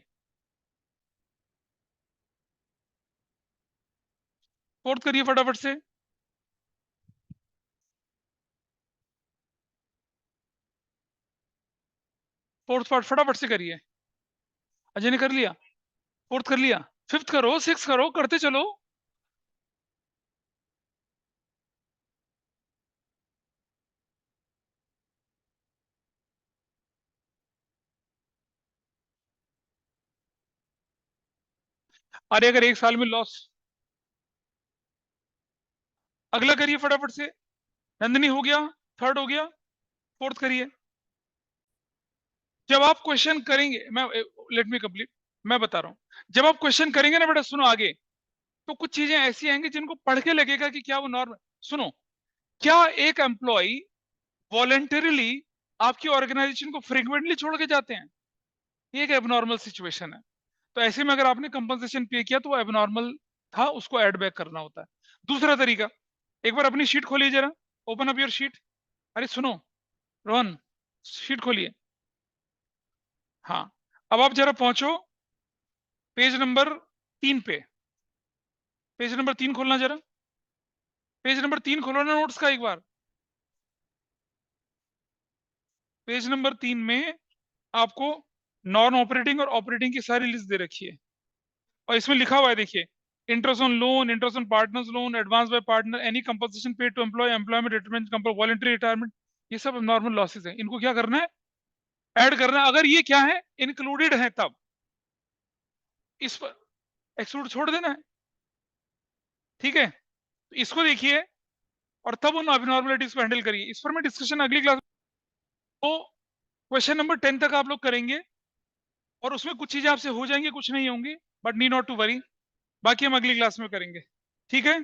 फोर्थ करिए फटाफट से। फोर्थ पार्ट फटाफट से करिए। अजय ने कर लिया? फोर्थ कर लिया? फिफ्थ करो, सिक्स करो, करते चलो। अरे अगर एक साल में लॉस, अगला करिए फटाफट से। नंदिनी हो गया, थर्ड हो गया, फोर्थ करिए। जब आप क्वेश्चन करेंगे, मैं, लेट मी कंप्लीट, मैं बता रहा हूं। जब आप क्वेश्चन करेंगे ना बेटा, सुनो आगे, तो कुछ चीजें ऐसी आएंगी जिनको पढ़ के लगेगा कि क्या वो नॉर्मल। सुनो, क्या एक एम्प्लॉय वॉलेंटरीली आपकी ऑर्गेनाइजेशन को फ्रीक्वेंटली छोड़ के जाते हैं? ये एक एबनॉर्मल सिचुएशन है। तो ऐसे में अगर आपने कंपनसेशन पे किया तो वो एबनॉर्मल था, उसको एड बैक करना होता है। दूसरा तरीका, एक बार अपनी शीट खोलिए जरा, ओपन अप योर शीट। अरे सुनो रोहन, शीट खोलिए। हाँ, अब आप जरा पहुंचो पेज नंबर 3 पे। पेज नंबर 3 खोलना जरा, पेज नंबर 3 खोलो ना नोट्स का एक बार। पेज नंबर 3 में आपको नॉन ऑपरेटिंग और ऑपरेटिंग की सारी लिस्ट दे रखी है, और इसमें लिखा हुआ है देखिए, interest on loan, interest on partners loan, advance by partner, any compensation paid to employ, employment retirement, voluntary retirement, ये सब नॉर्मल लॉसेस हैं। इनको क्या करना है? ऐड करना है। अगर ये क्या है, इंक्लूडेड है, तब इस पर एक्सक्लूड छोड़ देना है। ठीक है, तो इसको देखिए और तब उन अबनॉर्मलिटीज को हैंडल करिए। इस पर मैं डिस्कशन अगली क्लास, तो क्वेश्चन नंबर 10 तक आप लोग करेंगे, और उसमें कुछ चीजें आपसे हो जाएंगी, कुछ नहीं होंगी, but need not to worry, बाकी हम अगली क्लास में करेंगे। ठीक है।